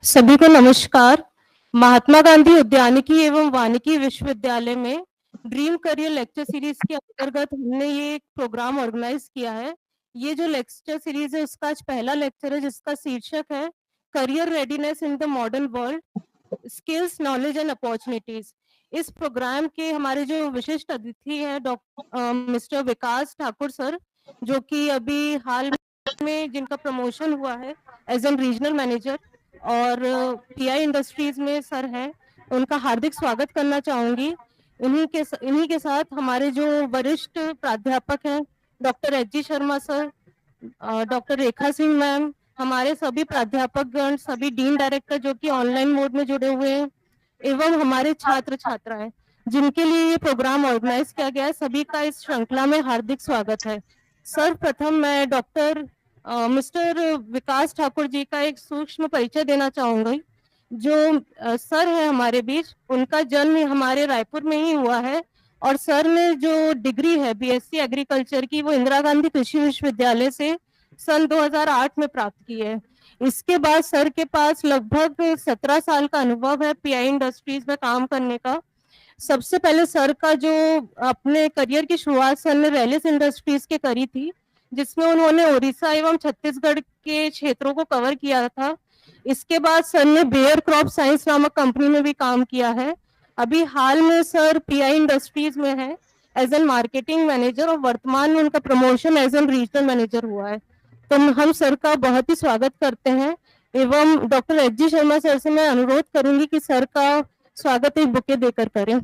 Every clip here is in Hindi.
सभी को नमस्कार। महात्मा गांधी उद्यानिकी एवं वानिकी विश्वविद्यालय में ड्रीम करियर लेक्चर सीरीज के अंतर्गत हमने ये एक प्रोग्राम ऑर्गेनाइज किया है। ये जो लेक्चर सीरीज है उसका आज पहला लेक्चर है, जिसका शीर्षक है career readiness in the modern world, skills, knowledge and opportunities. इस प्रोग्राम के हमारे जो विशिष्ट अतिथि हैं डॉक्टर मिस्टर विकास ठाकुर सर, जो कि अभी हाल में जिनका प्रमोशन हुआ है एज एन रीजनल मैनेजर और पीआई इंडस्ट्रीज में सर हैं, उनका हार्दिक स्वागत करना चाहूंगी। इन्हीं के साथ हमारे जो वरिष्ठ प्राध्यापक हैं doctor H G Sharma sir, doctor Rekha Singh ma'am, हमारे सभी प्राध्यापक गण, सभी डीन डायरेक्टर जो कि ऑनलाइन मोड में जुड़े हुए हैं, एवं हमारे छात्र छात्राएं जिनके लिए ये प्रोग्राम ऑर्गेनाइज किया गया है, सभी का इस श्रृंखला में हार्दिक स्वागत है। सर्वप्रथम मैं डॉक्टर मिस्टर विकास ठाकुर जी का एक सूक्ष्म परिचय देना चाहूंगी। जो सर है हमारे बीच, उनका जन्म हमारे रायपुर में ही हुआ है और सर ने जो डिग्री है बीएससी एग्रीकल्चर की, वो इंदिरा गांधी कृषि विश्वविद्यालय से सन 2008 में प्राप्त की है। इसके बाद सर के पास लगभग 17 साल का अनुभव है पीआई इंडस्ट्रीज में काम करने का। सबसे पहले सर का जो अपने करियर की शुरुआत सर ने रैलिस इंडस्ट्रीज के करी थी, जिसमें उन्होंने उड़ीसा एवं छत्तीसगढ़ के क्षेत्रों को कवर किया था। इसके बाद सर ने बेयर क्रॉप साइंस नामक कंपनी में भी काम किया है। अभी हाल में सर पीआई इंडस्ट्रीज में है एज एन मार्केटिंग मैनेजर और वर्तमान में उनका promotion as an regional manager हुआ है। तो हम सर का बहुत ही स्वागत करते हैं एवं doctor H G Sharma sir से मैं अनुरोध करूंगी कि सर का स्वागत एक बुके देकर करें।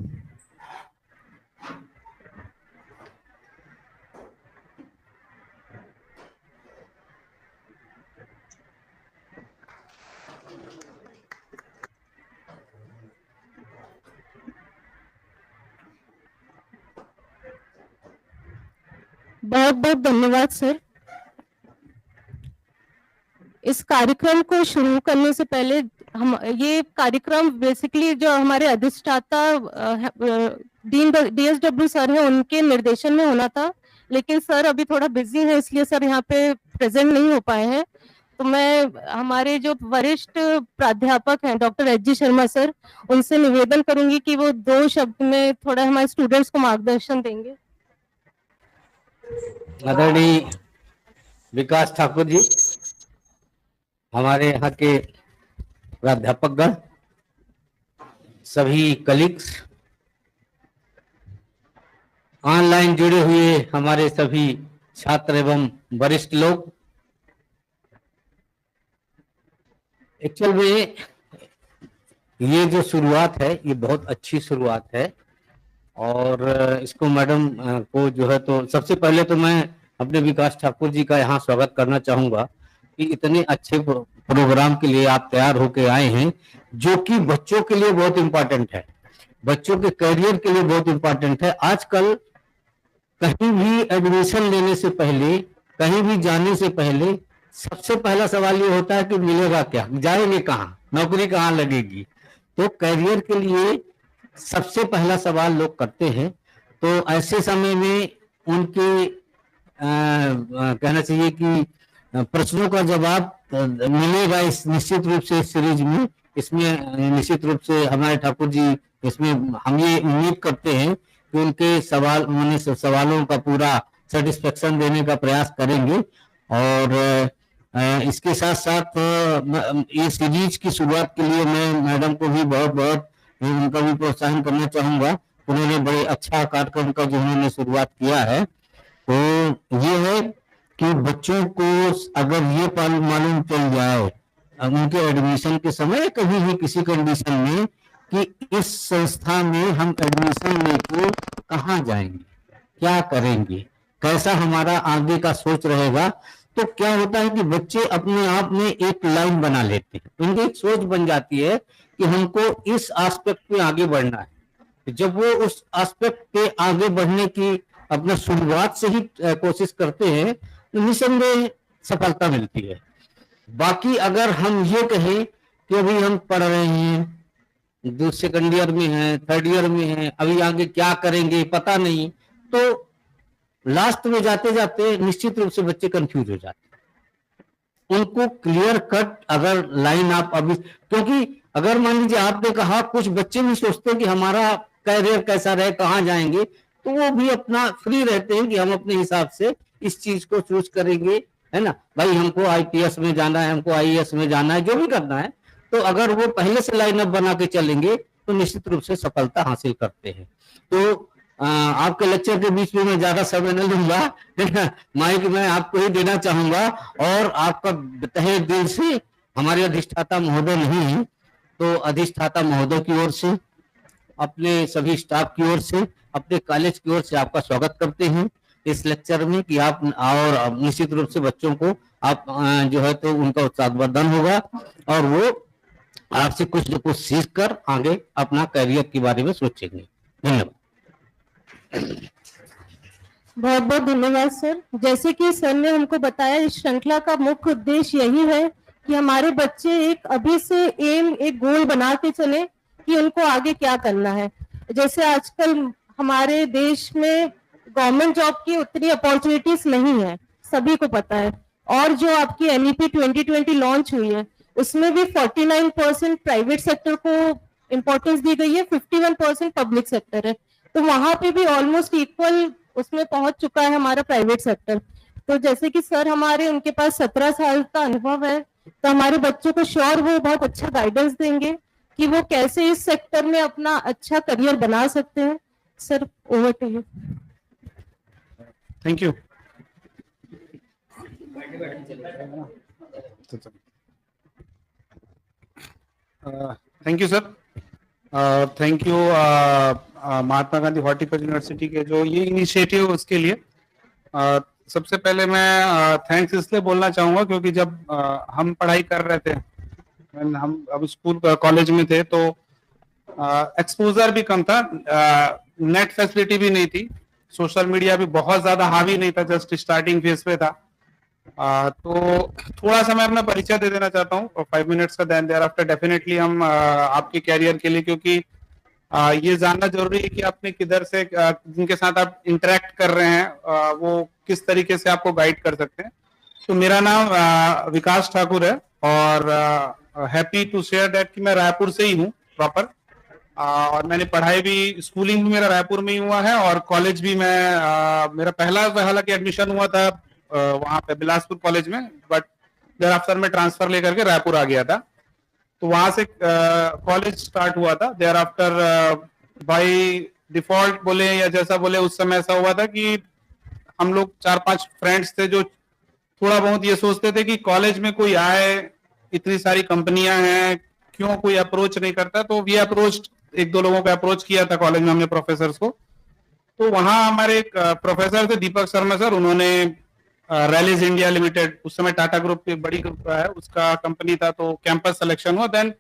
बहुत बहुत धन्यवाद सर। इस कार्यक्रम को शुरू करने से पहले हम ये कार्यक्रम बेसिकली जो हमारे अधिष्ठाता डीन डीएसडब्ल्यू सर हैं, उनके निर्देशन में होना था, लेकिन सर अभी थोड़ा बिजी है, इसलिए सर यहाँ पे प्रेजेंट नहीं हो पाए हैं। तो मैं हमारे जो वरिष्ठ प्राध्यापक हैं doctor H G Sharma sir, उनसे निवेदन करूंगी कि वो 2 शब्द में थोड़ा हमारे स्टूडेंट्स को मार्गदर्शन देंगे। आदरणीय विकास ठाकुर जी, हमारे यहाँ के प्राध्यापकगण, सभी कलीग्स, ऑनलाइन जुड़े हुए हमारे सभी छात्र एवं वरिष्ठ लोग, एक्चुअल में ये जो शुरुआत है ये बहुत अच्छी शुरुआत है और इसको मैडम को जो है, तो सबसे पहले तो मैं अपने विकास ठाकुर जी का यहाँ स्वागत करना चाहूंगा कि इतने अच्छे प्रोग्राम के लिए आप तैयार होके आए हैं, जो कि बच्चों के लिए बहुत इम्पोर्टेंट है, बच्चों के करियर के लिए बहुत इम्पोर्टेंट है। आजकल कहीं भी एडमिशन लेने से पहले, कहीं भी जाने से पहले सबसे पहला सवाल ये होता है कि मिलेगा क्या, जाएंगे कहाँ, नौकरी कहाँ लगेगी। तो करियर के लिए सबसे पहला सवाल लोग करते हैं। तो ऐसे समय में उनके कहना चाहिए कि प्रश्नों का जवाब मिलेगा इस निश्चित रूप से इस सीरीज में। इसमें निश्चित रूप से हमारे ठाकुर जी, इसमें हम ये उम्मीद करते हैं कि उनके सवालों का पूरा सेटिस्फेक्शन देने का प्रयास करेंगे। और इसके साथ साथ ये सीरीज की शुरुआत के लिए मैं मैडम को भी बहुत बहुत उनका भी प्रोत्साहन करना चाहूंगा। उन्होंने बड़े अच्छा कार्यक्रम का जो उन्होंने शुरुआत किया है, तो ये है कि बच्चों को अगर ये मालूम चल जाए उनके एडमिशन के समय, कभी भी किसी कंडीशन में, कि इस संस्था में हम एडमिशन लेके कहाँ जाएंगे, क्या करेंगे, कैसा हमारा आगे का सोच रहेगा, तो क्या होता है कि बच्चे अपने आप में एक लाइन बना लेते हैं, उनकी एक सोच बन जाती है कि हमको इस एस्पेक्ट में आगे बढ़ना है। जब वो उस एस्पेक्ट पे आगे बढ़ने की अपना शुरुआत से ही कोशिश करते हैं तो निसंदेह सफलता मिलती है। बाकी अगर हम ये कहें कि अभी हम पढ़ रहे हैं, सेकंड ईयर में है, थर्ड ईयर में है, अभी आगे क्या करेंगे पता नहीं, तो लास्ट में जाते जाते निश्चित रूप से बच्चे कंफ्यूज हो जाते हैं। उनको क्लियर कट अगर लाइन आप अभी, क्योंकि अगर मान लीजिए आपने कहा, कुछ बच्चे भी सोचते हैं कि हमारा कैरियर कैसा रहे, कहाँ जाएंगे, तो वो भी अपना फ्री रहते हैं कि हम अपने हिसाब से इस चीज को चूज करेंगे, है ना भाई, हमको आईपीएस में जाना है, हमको आईएएस में जाना है, जो भी करना है, तो अगर वो पहले से लाइनअप बना के चलेंगे तो निश्चित रूप से सफलता हासिल करते हैं। तो आपके लेक्चर के बीच में मैं ज्यादा समय नहीं लूंगा, है ना, माइक मैं आपको ही देना चाहूंगा, और आपका तहे दिल से हमारे अधिष्ठाता महोदय नहीं है, तो अधिष्ठाता महोदय की ओर से, अपने सभी स्टाफ की ओर से, अपने कॉलेज की ओर से आपका स्वागत करते हैं इस लेक्चर में, कि आप और निश्चित रूप से बच्चों को आप जो है तो उनका उत्साहवर्धन होगा और वो आपसे कुछ न कुछ सीख कर आगे अपना करियर के बारे में सोचेंगे। धन्यवाद। बहुत बहुत धन्यवाद सर। जैसे कि सर ने हमको बताया, इस श्रृंखला का मुख्य उद्देश्य यही है कि हमारे बच्चे एक अभी से एक गोल बना के चले कि उनको आगे क्या करना है। जैसे आजकल हमारे देश में गवर्नमेंट जॉब की उतनी अपॉर्चुनिटीज नहीं है, सभी को पता है, और जो आपकी एनईपी 2020 लॉन्च हुई है उसमें भी 49% प्राइवेट सेक्टर को इम्पोर्टेंस दी गई है, 51% पब्लिक सेक्टर है, तो वहां पे भी ऑलमोस्ट इक्वल उसमें पहुंच चुका है हमारा प्राइवेट सेक्टर। तो जैसे कि सर हमारे, उनके पास 17 साल का अनुभव है, तो हमारे बच्चों को श्योर वो बहुत अच्छा गाइडेंस देंगे कि वो कैसे इस सेक्टर में अपना अच्छा करियर बना सकते हैं। Sir over to you. Thank you. Thank you sir. Thank you Mahatma Gandhi Horticulture University के जो ये इनिशिएटिव, उसके लिए सबसे पहले मैं थैंक्स इसलिए बोलना चाहूंगा क्योंकि जब हम पढ़ाई कर रहे थे, हम अब स्कूल कॉलेज में थे, तो एक्सपोजर भी कम था, नेट फैसिलिटी भी नहीं थी, सोशल मीडिया भी बहुत ज्यादा हावी नहीं था, जस्ट स्टार्टिंग फेज पे था। तो थोड़ा सा मैं अपना परिचय दे देना चाहता हूँ 5 मिनट्स का, देन देयर आफ्टर डेफिनेटली हम आपके कैरियर के लिए, क्योंकि ये जानना जरूरी है कि आपने किधर से, जिनके साथ आप इंटरेक्ट कर रहे हैं वो किस तरीके से आपको गाइड कर सकते हैं। तो मेरा नाम विकास ठाकुर है और हैप्पी टू शेयर दैट कि मैं रायपुर से ही हूँ प्रॉपर, और मैंने पढ़ाई भी, स्कूलिंग भी मेरा रायपुर में ही हुआ है और कॉलेज भी मैं मेरा पहला हालांकि एडमिशन हुआ था वहां पे बिलासपुर कॉलेज में, बट देयर आफ्टर में ट्रांसफर लेकर के रायपुर आ गया था, तो वहां से कॉलेज स्टार्ट हुआ था। देयर आफ्टर बाय डिफॉल्ट बोले या जैसा बोले, उस समय ऐसा हुआ था कि हम लोग 4-5 फ्रेंड्स थे जो थोड़ा बहुत ये सोचते थे कि कॉलेज में कोई आए, इतनी सारी कंपनियां हैं, क्यों कोई अप्रोच नहीं करता। तो वी अप्रोच, 1-2 लोगों को अप्रोच किया था कॉलेज में हमने, प्रोफेसर को। तो वहां हमारे एक प्रोफेसर थे दीपक शर्मा सर, उन्होंने रैलीज इंडिया लिमिटेड, उस समय टाटा ग्रुप की बड़ी ग्रुप है, उसका कंपनी था, तो कैंपस सिलेक्शन हुआ। देन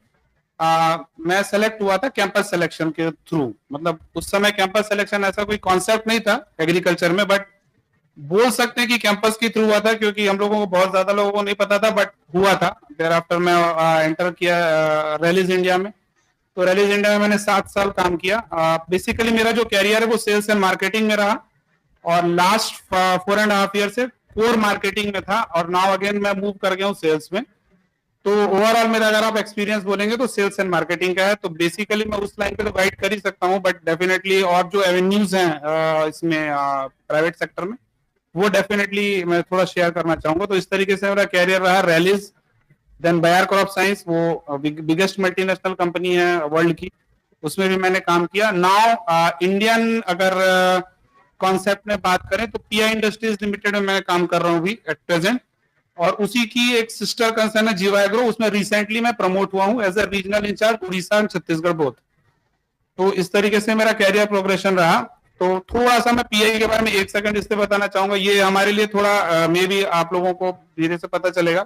मैं सेलेक्ट हुआ था कैंपस सिलेक्शन के थ्रू, मतलब उस समय कैंपस सिलेक्शन ऐसा कोई कॉन्सेप्ट नहीं था एग्रीकल्चर में, बट बोल सकते हैं कि कैंपस के थ्रू हुआ था, क्योंकि हम लोगों को, बहुत ज्यादा लोगों को नहीं पता था, बट हुआ था। देयर आफ्टर मैं एंटर किया रैलीज इंडिया में। तो रैलीज इंडिया में मैंने 7 साल काम किया। बेसिकली मेरा जो कैरियर है वो सेल्स एंड मार्केटिंग में रहा, और लास्ट 4.5 ईयर से कोर मार्केटिंग में था, और नाउ अगेन मैं मूव कर गया हूँ सेल्स में। तो ओवरऑल मेरा अगर आप एक्सपीरियंस बोलेंगे तो सेल्स एंड मार्केटिंग का है। तो बेसिकली मैं उस लाइन पे तो गाइड कर ही सकता हूँ, बट डेफिनेटली और जो एवेन्यूज हैं इसमें प्राइवेट सेक्टर में, वो डेफिनेटली मैं थोड़ा शेयर करना चाहूंगा। तो इस तरीके से मेरा कैरियर रहा। Rallis, then Bayer Crop Science, वो बिगेस्ट मल्टीनेशनल कंपनी है वर्ल्ड की, उसमें भी मैंने काम किया। नाउ इंडियन अगर कॉन्सेप्ट में बात करें तो पीआई इंडस्ट्रीज लिमिटेड में मैं काम कर रहा हूँ अभी एट प्रेजेंट, और उसी की एक सिस्टर कंसर्न है जीवा एग्रो, उसमें रिसेंटली मैं प्रमोट हुआ हूँ as a regional incharge Orissa and Chhattisgarh both. तो इस तरीके से मेरा कैरियर प्रोग्रेशन रहा। तो थोड़ा सा मैं पीआई के बारे में 1 सेकंड इसलिए बताना चाहूंगा, ये हमारे लिए थोड़ा मे बी आप लोगों को धीरे से पता चलेगा।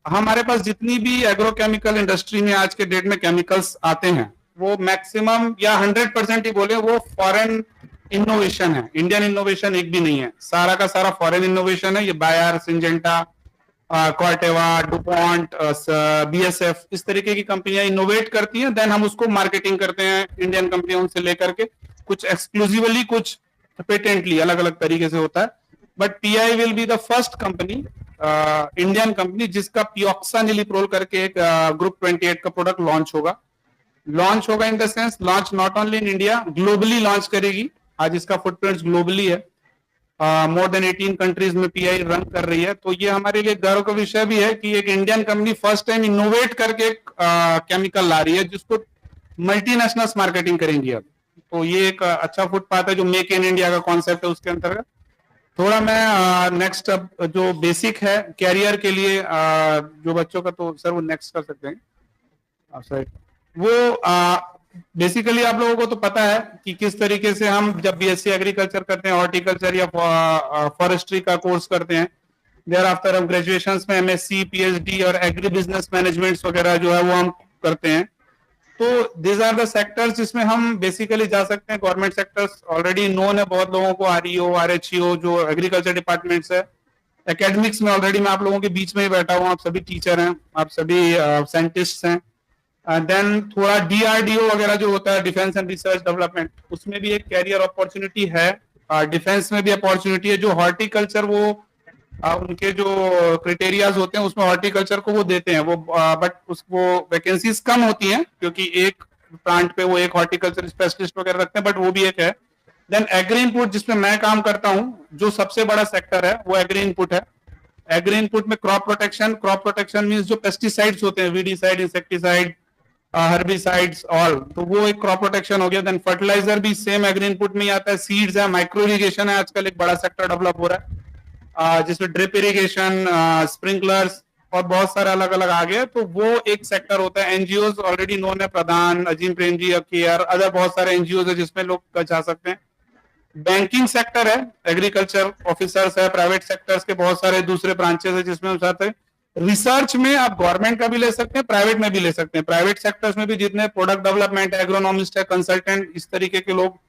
हमारे पास जितनी भी एग्रोकेमिकल इंडस्ट्री में आज के डेट में केमिकल्स आते हैं, वो मैक्सिमम या 100% ही बोले वो फॉरेन इनोवेशन है, इंडियन इनोवेशन एक भी नहीं है, सारा का सारा फॉरेन इनोवेशन है। ये Bayer, Syngenta, Corteva, DuPont, BASF, इस तरीके की कंपनियां इनोवेट करती हैं, देन हम उसको मार्केटिंग करते हैं इंडियन कंपनियों से लेकर के, कुछ एक्सक्लूसिवली, कुछ पेटेंटली, अलग अलग तरीके से होता है। But pi will be the first company Indian company जिसका पियोक्सानिलिप्रोल करके एक ग्रुप 28 का प्रोडक्ट लॉन्च होगा in the sense launch not only in India, globally launch करेगी। आज इसका फुटप्रिंट ग्लोबली है, मोर देन 18 कंट्रीज में पीआई रन कर रही है। तो ये हमारे लिए गर्व का विषय भी है कि एक Indian company first time innovate करके एक केमिकल ला रही है जिसको मल्टीनेशनल्स मार्केटिंग करेंगी अब। तो ये एक अच्छा फुटपाथ है जो मेक इन इंडिया का कॉन्सेप्ट है उसके अंतर्गत। थोड़ा मैं नेक्स्ट अब जो बेसिक है कैरियर के लिए जो बच्चों का, तो सर वो नेक्स्ट कर सकते हैं सर। वो बेसिकली आप लोगों को तो पता है कि किस तरीके से हम जब बीएससी एग्रीकल्चर करते हैं, हॉर्टिकल्चर या फॉरेस्ट्री का कोर्स करते हैं, देयर आफ्टर हम ग्रेजुएशन में एमएससी, पीएचडी और एग्री बिजनेस मैनेजमेंट वगैरह जो है वो हम करते हैं। तो दिस आर द सेक्टर्स जिसमें हम बेसिकली जा सकते हैं। गवर्नमेंट सेक्टर्स ऑलरेडी नोन है बहुत लोगों को, आरईओ, आरएचईओ जो एग्रीकल्चर डिपार्टमेंट्स है। एकेडमिक्स में ऑलरेडी मैं आप लोगों के बीच में ही बैठा हूँ, आप सभी टीचर हैं, आप सभी साइंटिस्ट हैं। देन थोड़ा डीआरडीओ वगैरह जो होता है, डिफेंस एंड रिसर्च डेवलपमेंट, उसमें भी एक कैरियर अपॉर्चुनिटी है। डिफेंस में भी अपॉर्चुनिटी है। जो हॉर्टिकल्चर वो उनके जो क्राइटेरियाज होते हैं उसमें हॉर्टिकल्चर को वो देते हैं वो, बट उसको वैकेंसीज कम होती हैं क्योंकि एक प्लांट पे वो एक हॉर्टिकल्चर स्पेशलिस्ट वगैरह रखते हैं, बट वो भी एक है। देन एग्री इनपुट जिसमें मैं काम करता हूँ, जो सबसे बड़ा सेक्टर है वो एग्री इनपुट है। एग्री इनपुट में क्रॉप प्रोटेक्शन मींस जो पेस्टिसाइड्स होते हैं, वीडीसाइड, इंसेक्टिसाइड, हर्बिसाइड्स ऑल, तो वो एक क्रॉप प्रोटेक्शन हो गया। देन फर्टिलाइजर भी सेम एग्री इनपुट में ही आता है। सीड्स है, माइक्रो इरिगेशन है, आजकल एक बड़ा सेक्टर डेवलप हो रहा है जिसमें ड्रिप इरिगेशन, स्प्रिंकलर्स और बहुत सारे अलग अलग आ गए। तो वो एक सेक्टर होता है। एनजीओ ऑलरेडी नोन है, प्रधान, अजीम प्रेम जी, केयर, अदर बहुत सारे एनजीओ है जिसमें लोग जा सकते हैं। बैंकिंग सेक्टर है, एग्रीकल्चर ऑफिसर्स है, प्राइवेट सेक्टर्स के बहुत सारे दूसरे ब्रांचेस है जिसमें हम चाहते हैं। रिसर्च में आप गवर्नमेंट का भी ले सकते हैं, प्राइवेट में भी ले सकते हैं। प्राइवेट सेक्टर्स में भी जितने प्रोडक्ट डेवलपमेंट, एग्रोनॉमिस्ट है, कंसल्टेंट, इस तरीके के लोग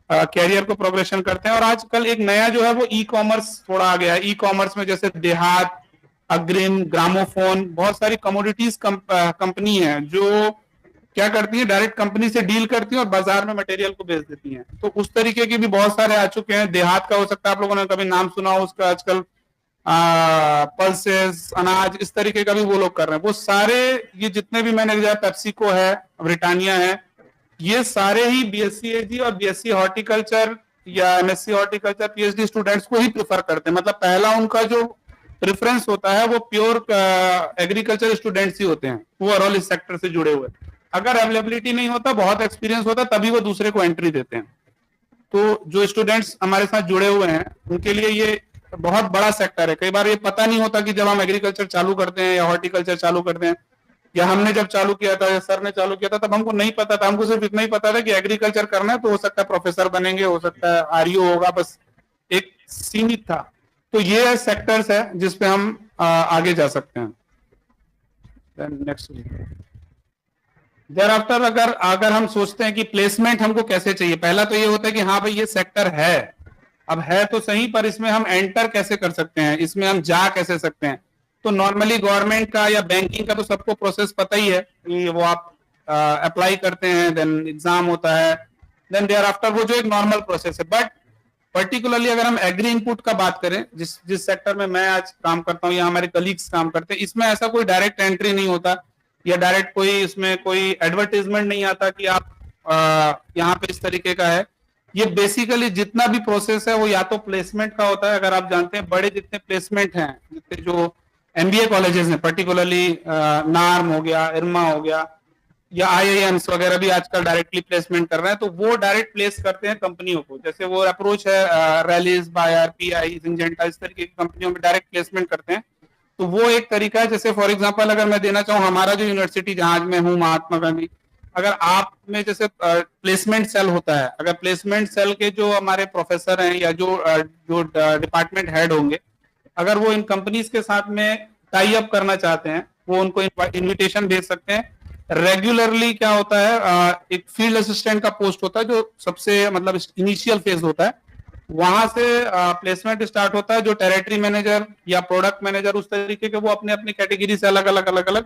कैरियर को प्रोग्रेशन करते हैं। और आजकल एक नया जो है वो ई कॉमर्स थोड़ा आ गया है। ई कॉमर्स में जैसे देहात, अग्रिम, ग्रामोफोन, बहुत सारी कमोडिटीज कंपनी है जो क्या करती है, डायरेक्ट कंपनी से डील करती है और बाजार में मटेरियल को बेच देती हैं। तो उस तरीके के भी बहुत सारे आ चुके हैं। देहात का हो सकता है आप लोगों ने कभी नाम सुना हो उसका, आजकल पल्सेस, अनाज, इस तरीके का भी वो लोग कर रहे हैं। वो सारे ये जितने भी मैंने लिया, पेप्सिको है, ब्रिटानिया है, ये सारे ही बीएससी एजी और बीएससी हॉर्टिकल्चर या एमएससी हॉर्टिकल्चर पीएचडी स्टूडेंट्स को ही प्रेफर करते हैं। मतलब पहला उनका जो प्रेफरेंस होता है वो प्योर एग्रीकल्चर स्टूडेंट्स ही होते हैं, ओवरऑल इस सेक्टर से जुड़े हुए। अगर अवेलेबिलिटी नहीं होता, बहुत एक्सपीरियंस होता, तभी वो दूसरे को एंट्री देते हैं। तो जो स्टूडेंट्स हमारे साथ जुड़े हुए हैं उनके लिए ये बहुत बड़ा सेक्टर है। कई बार ये पता नहीं होता कि जब हम एग्रीकल्चर चालू करते हैं या हॉर्टिकल्चर चालू करते हैं, या हमने जब चालू किया था या सर ने चालू किया था तब हमको नहीं पता था। हमको सिर्फ इतना ही पता था कि एग्रीकल्चर करना है, तो हो सकता है प्रोफेसर बनेंगे, हो सकता है आरईओ होगा, बस एक सीमित था। तो ये सेक्टर्स है जिसपे हम आगे जा सकते हैं। नेक्स्ट देयरआफ्टर अगर हम सोचते हैं कि प्लेसमेंट हमको कैसे चाहिए, पहला तो ये होता है कि हाँ भाई ये सेक्टर है, अब है तो सही, पर इसमें हम एंटर कैसे कर सकते हैं, इसमें हम जा कैसे सकते हैं। तो नॉर्मली गवर्नमेंट का या बैंकिंग का तो सबको प्रोसेस पता ही है कि वो आप अप्लाई करते हैं, देन एग्जाम होता है, देन देयरआफ्टर वो जो एक नॉर्मल प्रोसेस है। बट पर्टिकुलरली अगर हम एग्री इनपुट का बात करें, जिस सेक्टर में मैं आज काम करता हूँ या हमारे कलीग्स काम करते हैं, इसमें ऐसा कोई डायरेक्ट एंट्री नहीं होता या डायरेक्ट कोई इसमें कोई एडवर्टीजमेंट नहीं आता कि आप यहाँ पे इस तरीके का है। ये बेसिकली जितना भी प्रोसेस है वो या तो प्लेसमेंट का होता है। अगर आप जानते हैं बड़े जितने प्लेसमेंट हैं, जितने जो एमबीए कॉलेजेस हैं, पर्टिकुलरली नार्म हो गया, इरमा हो गया, या आईआईएम्स वगैरह भी आजकल डायरेक्टली प्लेसमेंट कर रहे हैं, तो वो डायरेक्ट प्लेस करते हैं कंपनियों को। जैसे वो अप्रोच है रैलीज, बायर, पीआई, सिंजेंटा, इस तरीके की कंपनियों में डायरेक्ट प्लेसमेंट करते हैं। तो वो एक तरीका है। जैसे फॉर एग्जांपल अगर मैं देना चाहूँ, हमारा जो यूनिवर्सिटी जहां मैं हूँ, महात्मा गांधी, अगर आप में जैसे प्लेसमेंट सेल होता है, अगर प्लेसमेंट सेल के जो हमारे प्रोफेसर हैं या जो डिपार्टमेंट हेड होंगे, अगर वो इन कंपनीज के साथ में टाई अप करना चाहते हैं, वो उनको इन्विटेशन भेज सकते हैं। रेगुलरली क्या होता है, एक फील्ड असिस्टेंट का पोस्ट होता है जो सबसे मतलब इनिशियल फेज होता है, वहां से प्लेसमेंट स्टार्ट होता है। जो टेरिटरी मैनेजर या प्रोडक्ट मैनेजर उस तरीके के वो अपने अपनी कैटेगरी से अलग अलग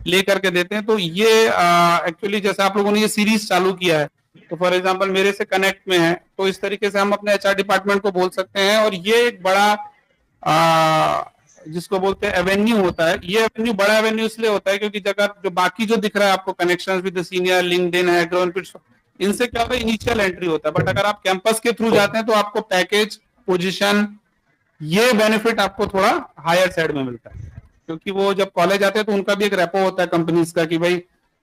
लेकर के देते हैं। तो ये एक्चुअली जैसे आप लोगों ने ये सीरीज चालू किया है, तो फॉर एग्जांपल मेरे से कनेक्ट में है, तो इस तरीके से हम अपने एचआर डिपार्टमेंट को बोल सकते हैं। और ये एक बड़ा जिसको बोलते हैं एवेन्यू होता है, ये एवेन्यू बड़ा एवेन्यू इसलिए होता है क्योंकि जगह जो बाकी जो दिख रहा है आपको कनेक्शंस विद सीनियर, लिंक्डइन है, ग्रोनपिट, इनसे क्या होता है इनिशियल एंट्री होता है, बट अगर आप कैंपस के थ्रू जाते हैं तो आपको पैकेज, पोजीशन, ये बेनिफिट आपको थोड़ा हायर साइड में मिलता है, क्योंकि वो जब कॉलेज आते हैं तो उनका भी एक रेपो होता है कंपनीज का कि भाई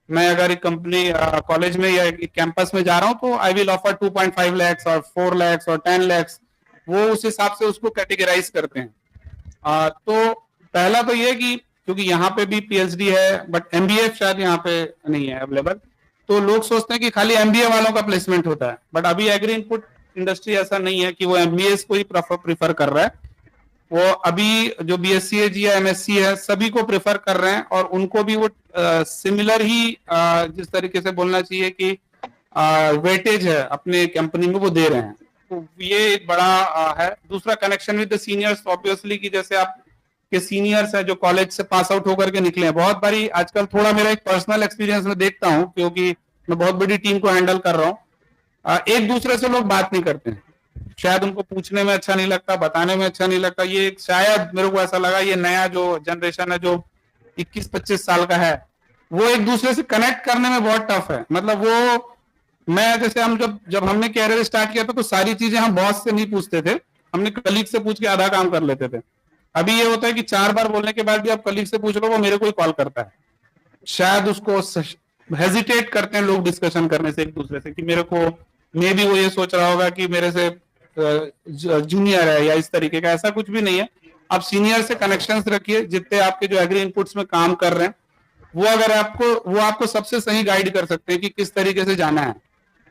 मैं अगर एक कंपनी कॉलेज में या एक कैंपस में जा रहा हूं तो आई विल ऑफर 2.5 lakhs और 4 lakhs और 10 lakhs, वो उस हिसाब से उसको कैटेगराइज करते हैं। तो पहला तो ये कि क्योंकि यहाँ पे भी पीएचडी है बट एमबीए शायद यहाँ पे नहीं है अवेलेबल, तो लोग सोचते हैं कि खाली एमबीए वालों का प्लेसमेंट होता है, बट अभी एग्री इनपुट इंडस्ट्री ऐसा नहीं है कि वो एमबीए को ही प्रीफर कर रहा है। वो अभी जो बीएससी या एमएससी है सभी को प्रेफर कर रहे हैं और उनको भी वो सिमिलर ही जिस तरीके से बोलना चाहिए कि वेटेज है अपने कंपनी में वो दे रहे हैं, तो ये एक बड़ा है। दूसरा connection with the seniors, obviously कि जैसे आप के सीनियर्स है जो कॉलेज से पास आउट होकर के निकले हैं, बहुत बारी आजकल थोड़ा मेरा एक पर्सनल एक्सपीरियंस में देखता हूँ क्योंकि मैं बहुत बड़ी टीम को हैंडल कर रहा हूँ, एक दूसरे से लोग बात नहीं करते हैं, शायद उनको पूछने में अच्छा नहीं लगता, बताने में अच्छा नहीं लगता। ये शायद मेरे को ऐसा लगा ये नया जो जनरेशन है जो 21-25 साल का है वो एक दूसरे से कनेक्ट करने में बहुत टफ है। मतलब वो मैं जैसे हम जब हमने कैरियर स्टार्ट किया था तो सारी चीजें हम बॉस से नहीं पूछते थे, हमने कलीग से पूछ के आधा काम कर लेते थे। अभी ये होता है कि 4 बार बोलने के बाद भी आप कलीग से पूछ लो वो मेरे को ही कॉल करता है, शायद उसको हेजिटेट करते हैं लोग डिस्कशन करने से एक दूसरे से कि मेरे को मे भी वो ये सोच रहा होगा कि मेरे से जूनियर है या इस तरीके का, ऐसा कुछ भी नहीं है। आप सीनियर से कनेक्शंस रखिए, जितने आपके जो एग्री इनपुट्स में काम कर रहे हैं वो अगर वो आपको सबसे सही गाइड कर सकते हैं कि किस तरीके से जाना है,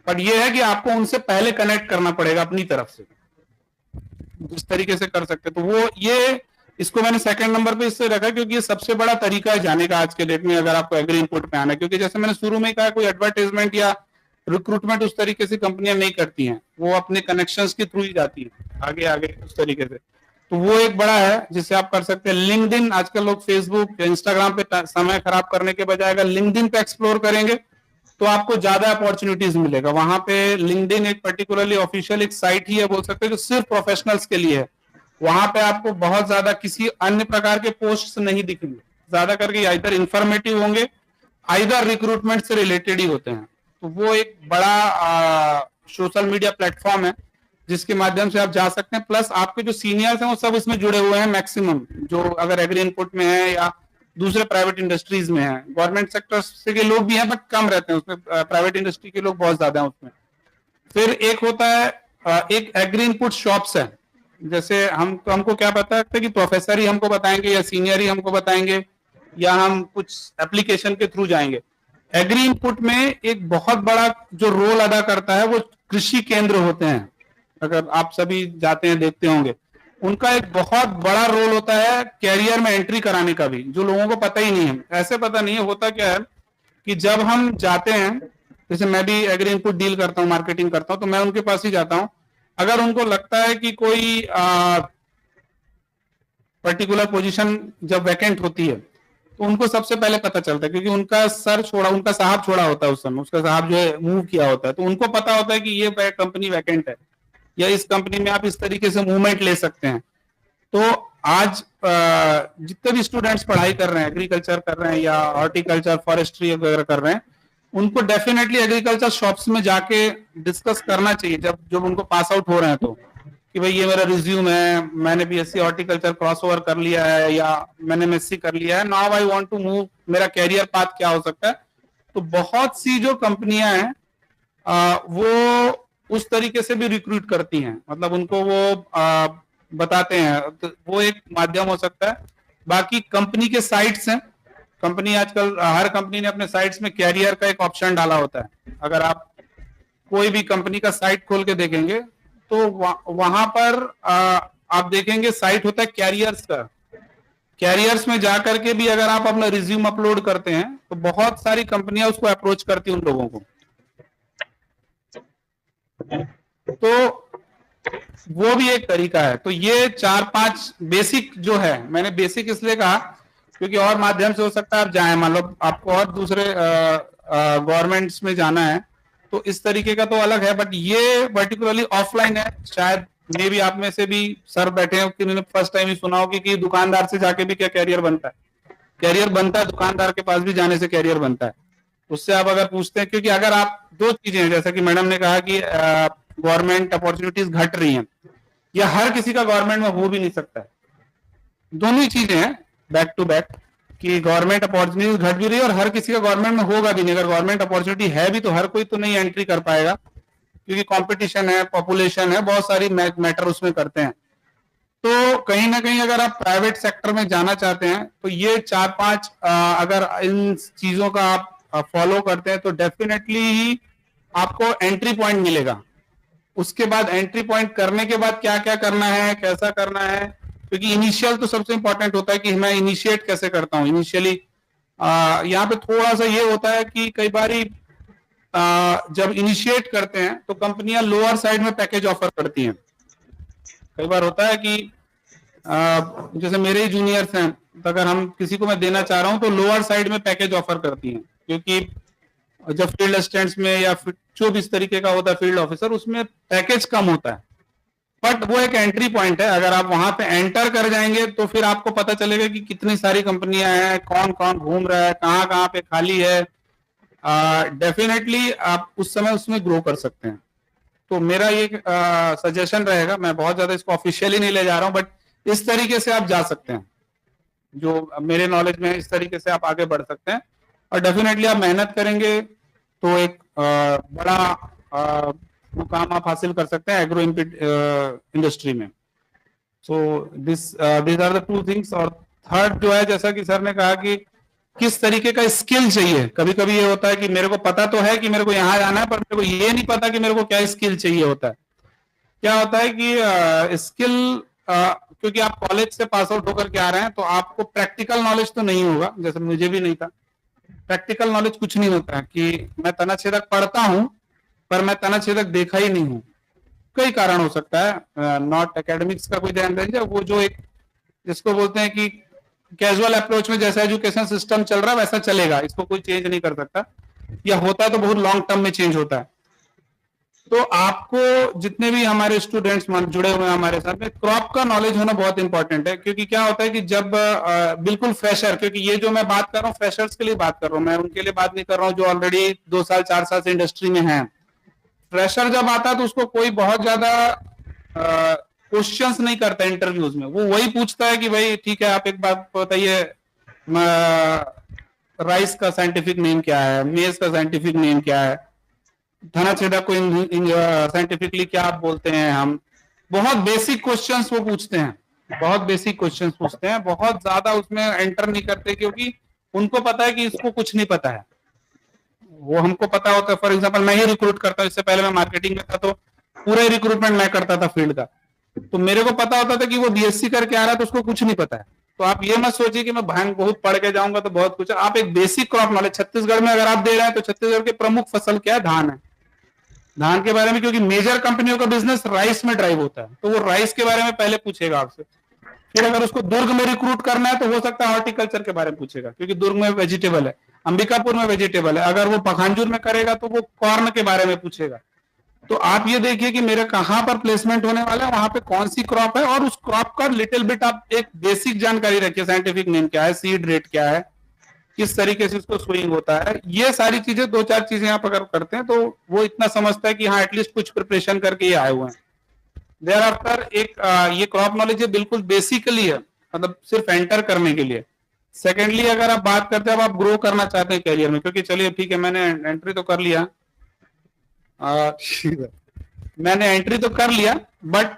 बट ये है कि आपको उनसे पहले कनेक्ट करना पड़ेगा अपनी तरफ से, जिस तरीके से कर सकते। तो वो ये इसको मैंने सेकंड नंबर पे इससे रखा क्योंकि ये सबसे बड़ा तरीका है जाने का आज के डेट में अगर आपको एग्री इनपुट में आना है, क्योंकि जैसे मैंने शुरू में कहा कोई एडवर्टाइजमेंट या रिक्रूटमेंट उस तरीके से कंपनियां नहीं करती हैं, वो अपने कनेक्शंस के थ्रू ही जाती हैं आगे आगे उस तरीके से। तो वो एक बड़ा है जिससे आप कर सकते हैं। लिंक्डइन, आजकल लोग फेसबुक या इंस्टाग्राम पे समय खराब करने के बजाय अगर लिंक्डइन पे एक्सप्लोर करेंगे तो आपको ज्यादा अपॉर्चुनिटीज मिलेगा। वहां पे लिंक्डइन एक पर्टिकुलरली ऑफिशियल एक साइट ही है बोल सकते हैं जो सिर्फ प्रोफेशनल्स के लिए है। वहां पे आपको बहुत ज्यादा किसी अन्य प्रकार के पोस्ट नहीं दिखेंगे, ज्यादा करके आइदर इंफॉर्मेटिव होंगे आइदर रिक्रूटमेंट से रिलेटेड ही होते हैं। तो वो एक बड़ा सोशल मीडिया प्लेटफॉर्म है जिसके माध्यम से आप जा सकते हैं। प्लस आपके जो सीनियर्स हैं वो सब इसमें जुड़े हुए हैं मैक्सिमम, जो अगर एग्री इनपुट में है या दूसरे प्राइवेट इंडस्ट्रीज में है। गवर्नमेंट सेक्टर से के लोग भी हैं बट कम रहते हैं उसमें, प्राइवेट इंडस्ट्री के लोग बहुत ज्यादा हैं उसमें। फिर एक होता है एक एग्री इनपुट शॉप्स है, जैसे हमको क्या पता है कि प्रोफेसर ही हमको बताएंगे या सीनियर ही हमको बताएंगे या हम कुछ एप्लीकेशन के थ्रू जाएंगे। एग्री इनपुट में एक बहुत बड़ा जो रोल अदा करता है वो कृषि केंद्र होते हैं, अगर आप सभी जाते हैं देखते होंगे, उनका एक बहुत बड़ा रोल होता है कैरियर में एंट्री कराने का भी, जो लोगों को पता ही नहीं है। ऐसे पता नहीं है, होता क्या है कि जब हम जाते हैं, जैसे मैं भी एग्री इनपुट डील करता हूँ, मार्केटिंग करता हूँ, तो मैं उनके पास ही जाता हूँ। अगर उनको लगता है कि कोई पर्टिकुलर पोजीशन जब वैकेंट होती है तो उनको सबसे पहले पता चलता है, क्योंकि उनका साहब छोड़ा होता है उस समय, उसका साहब जो है मूव किया होता है, तो उनको पता होता है कि ये कंपनी वैकेंट है या इस कंपनी में आप इस तरीके से मूवमेंट ले सकते हैं। तो आज जितने भी स्टूडेंट्स पढ़ाई कर रहे हैं, एग्रीकल्चर कर रहे हैं या हॉर्टिकल्चर, फॉरेस्ट्री वगैरह कर रहे हैं, उनको डेफिनेटली एग्रीकल्चर शॉप्स में जाके डिस्कस करना चाहिए जब उनको पास आउट हो रहे हैं, तो कि भाई ये मेरा रिज्यूम है, मैंने बीएससी हॉर्टिकल्चर क्रॉस ओवर कर लिया है या मैंने एमएससी कर लिया है, now I want to move, मेरा कैरियर पाथ क्या हो सकता है। तो बहुत सी जो कंपनियां हैं वो उस तरीके से भी रिक्रूट करती हैं, मतलब उनको वो बताते हैं, तो वो एक माध्यम हो सकता है। बाकी कंपनी के साइट्स हैं, कंपनी आजकल हर कंपनी ने अपने साइट्स में कैरियर का एक ऑप्शन डाला होता है। अगर आप कोई भी कंपनी का साइट खोल के देखेंगे तो वहां पर आप देखेंगे साइट होता है कैरियर्स का। कैरियर्स में जाकर के भी अगर आप अपना रिज्यूम अपलोड करते हैं तो बहुत सारी कंपनियां उसको अप्रोच करती हैं उन लोगों को। तो वो भी एक तरीका है। तो ये 4-5 बेसिक जो है, मैंने बेसिक इसलिए कहा क्योंकि और माध्यम से हो सकता है आप जाएं, मान लो आपको और दूसरे गवर्नमेंट्स में जाना है तो इस तरीके का तो अलग है, बट ये पर्टिकुलरली ऑफलाइन है, शायद मे भी आप में से भी सर बैठे हो कि उन्होंने फर्स्ट टाइम ही सुना हो कि दुकानदार से जाके भी क्या कैरियर बनता है। कैरियर बनता है, दुकानदार के पास भी जाने से कैरियर बनता है। उससे आप अगर पूछते हैं, क्योंकि अगर आप दो चीजें हैं, जैसा कि मैडम ने कहा कि गवर्नमेंट अपॉर्चुनिटीज घट रही हैं, या हर किसी का गवर्नमेंट में हो भी नहीं सकता है। दोनों ही चीजें हैं बैक टू बैक, कि गवर्नमेंट अपॉर्चुनिटी घट भी रही है और हर किसी का गवर्नमेंट में होगा भी नहीं। अगर गवर्नमेंट अपॉर्चुनिटी है भी तो हर कोई तो नहीं एंट्री कर पाएगा, क्योंकि कंपटीशन है, पॉपुलेशन है, बहुत सारी मैटर उसमें करते हैं। तो कहीं ना कहीं अगर आप प्राइवेट सेक्टर में जाना चाहते हैं तो ये 4-5 अगर इन चीजों का आप फॉलो करते हैं तो डेफिनेटली ही आपको एंट्री पॉइंट मिलेगा। उसके बाद एंट्री पॉइंट करने के बाद क्या क्या करना है, कैसा करना है, क्योंकि इनिशियल तो सबसे इंपॉर्टेंट होता है कि मैं इनिशिएट कैसे करता हूं। इनिशियली यहाँ पे थोड़ा सा ये होता है कि कई बारी जब इनिशिएट करते हैं तो कंपनियां लोअर साइड में पैकेज ऑफर करती हैं। कई बार होता है कि जैसे मेरे ही जूनियर्स हैं, तो अगर हम किसी को मैं देना चाह रहा हूं तो लोअर साइड में पैकेज ऑफर करती हैं, क्योंकि जब फील्ड असिस्टेंट्स में या जो भी इस तरीके का होता है फील्ड ऑफिसर, उसमें पैकेज कम होता है, बट वो एक एंट्री पॉइंट है। अगर आप वहां पे एंटर कर जाएंगे तो फिर आपको पता चलेगा कि कितनी सारी कंपनियां हैं, कौन कौन घूम रहा है, कहाँ कहाँ पे खाली है। डेफिनेटली आप उस समय उसमें ग्रो कर सकते हैं। तो मेरा ये सजेशन रहेगा, मैं बहुत ज्यादा इसको ऑफिशियली नहीं ले जा रहा हूं, बट इस तरीके से आप जा सकते हैं, जो मेरे नॉलेज में इस तरीके से आप आगे बढ़ सकते हैं। और डेफिनेटली आप मेहनत करेंगे तो एक बड़ा मुकाम आप हासिल कर सकते हैं एग्रो इंडस्ट्री में। So this are the two things. और थर्ड जो है, जैसा कि सर ने कहा कि किस तरीके का स्किल चाहिए। कभी कभी ये होता है कि मेरे को पता तो है कि मेरे को यहाँ जाना है, पर मेरे को ये नहीं पता कि मेरे को क्या स्किल चाहिए होता है। क्या होता है कि स्किल, क्योंकि आप कॉलेज से पास आउट होकर के आ रहे हैं तो आपको प्रैक्टिकल नॉलेज तो नहीं होगा, जैसे मुझे भी नहीं था। प्रैक्टिकल नॉलेज कुछ नहीं होता है कि मैं तनाछेदक पढ़ता हूं पर मैं तनाछेदक देखा ही नहीं हूं। कई कारण हो सकता है, नॉट एकेडमिक्स का कोई ध्यान दीजिए, वो जो एक जिसको बोलते हैं कि कैजुअल अप्रोच में जैसा एजुकेशन सिस्टम चल रहा है वैसा चलेगा, इसको कोई चेंज नहीं कर सकता, या होता है तो बहुत लॉन्ग टर्म में चेंज होता है। तो आपको जितने भी हमारे स्टूडेंट्स जुड़े हुए हैं हमारे साथ में, क्रॉप का नॉलेज होना बहुत इंपॉर्टेंट है। क्योंकि क्या होता है कि जब बिल्कुल फ्रेशर, क्योंकि ये जो मैं बात कर रहा हूँ फ्रेशर्स के लिए बात कर रहा हूँ, मैं उनके लिए बात नहीं कर रहा हूँ जो ऑलरेडी 2 साल 4 साल से इंडस्ट्री में है। फ्रेशर जब आता है तो उसको कोई बहुत ज्यादा क्वेश्चंस नहीं करता इंटरव्यूज में। वो वही पूछता है कि भाई ठीक है, आप एक बात बताइए, राइस का साइंटिफिक नेम क्या है, मेज का साइंटिफिक नेम क्या है, धनाछेदक को साइंटिफिकली क्या आप बोलते हैं। हम बहुत बेसिक क्वेश्चंस वो पूछते हैं, बहुत बेसिक क्वेश्चंस पूछते हैं, बहुत ज्यादा उसमें एंटर नहीं करते, क्योंकि उनको पता है कि इसको कुछ नहीं पता है। वो हमको पता होता है, फॉर एग्जांपल मैं ही रिक्रूट करता हूँ, इससे पहले मैं मार्केटिंग में था तो पूरा रिक्रूटमेंट मैं करता था फील्ड का, तो मेरे को पता होता था कि वो बीएससी करके आ रहा है तो उसको कुछ नहीं पता है। तो आप ये मत सोचिए कि मैं बहुत पढ़ के जाऊंगा तो बहुत कुछ। आप एक बेसिक क्रॉप नॉलेज, छत्तीसगढ़ में अगर आप दे रहे हैं तो छत्तीसगढ़ की प्रमुख फसल क्या है, धान है। धान के बारे में, क्योंकि मेजर कंपनियों का बिजनेस राइस में ड्राइव होता है, तो वो राइस के बारे में पहले पूछेगा आपसे। फिर अगर उसको दुर्ग में रिक्रूट करना है तो हो सकता है हॉर्टिकल्चर के बारे में पूछेगा, क्योंकि दुर्ग में वेजिटेबल है, अंबिकापुर में वेजिटेबल है। अगर वो पखानजूर में करेगा तो वो कॉर्न के बारे में पूछेगा। तो आप ये देखिए कि मेरे कहां पर प्लेसमेंट होने वाला है, वहां पे कौन सी क्रॉप है, और उस क्रॉप का लिटिल बिट आप एक बेसिक जानकारी रखिए, साइंटिफिक नेम क्या है, सीड रेट क्या है, किस तरीके से उसको स्विंग होता है। ये सारी चीजें 2-4 चीजें आप अगर करते हैं तो वो इतना समझता है कि हाँ एटलीस्ट कुछ प्रिपरेशन करके ये आए हुए हैं। देयर आफ्टर एक ये क्रॉप नॉलेज बिल्कुल बेसिकली है, मतलब सिर्फ एंटर करने के लिए। सेकेंडली अगर आप बात करते हैं, अब आप ग्रो करना चाहते हैं करियर में, क्योंकि चलिए ठीक है मैंने एंट्री तो कर लिया, मैंने एंट्री तो कर लिया, बट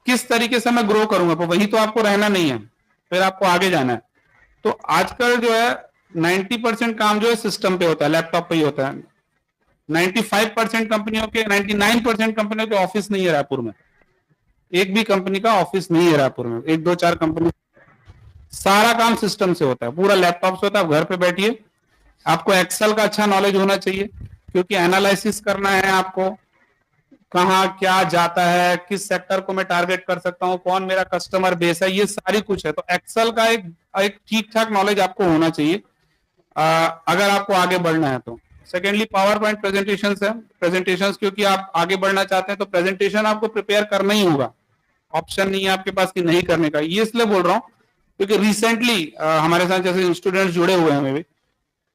किस तरीके से मैं ग्रो करूंगा, तो वही तो आपको रहना नहीं है, फिर आपको आगे जाना है। तो आजकल जो है 90% काम जो है सिस्टम पे होता है, लैपटॉप पे ही होता है। 95% कंपनियों के 99% कंपनियों के ऑफिस नहीं है रायपुर में, एक भी कंपनी का ऑफिस नहीं है रायपुर में, 1-2-4 कंपनी। सारा काम सिस्टम से होता है, पूरा लैपटॉप से होता है। आप घर पे बैठिए, आपको एक्सेल का अच्छा नॉलेज होना चाहिए, क्योंकि एनालिसिस करना है आपको, कहाँ क्या जाता है, किस सेक्टर को मैं टारगेट कर सकता हूँ, कौन मेरा कस्टमर बेस है, ये सारी कुछ है। तो एक्सेल का एक ठीक ठाक नॉलेज आपको होना चाहिए अगर आपको आगे बढ़ना है तो। सेकेंडली पावर पॉइंट प्रेजेंटेशन है, प्रेजेंटेशंस क्योंकि आप आगे बढ़ना चाहते हैं तो प्रेजेंटेशन आपको प्रिपेयर करना ही होगा, ऑप्शन नहीं है आपके पास कि नहीं करने का। ये इसलिए बोल रहा हूँ क्योंकि रिसेंटली हमारे साथ जैसे स्टूडेंट्स जुड़े हुए हैं, भी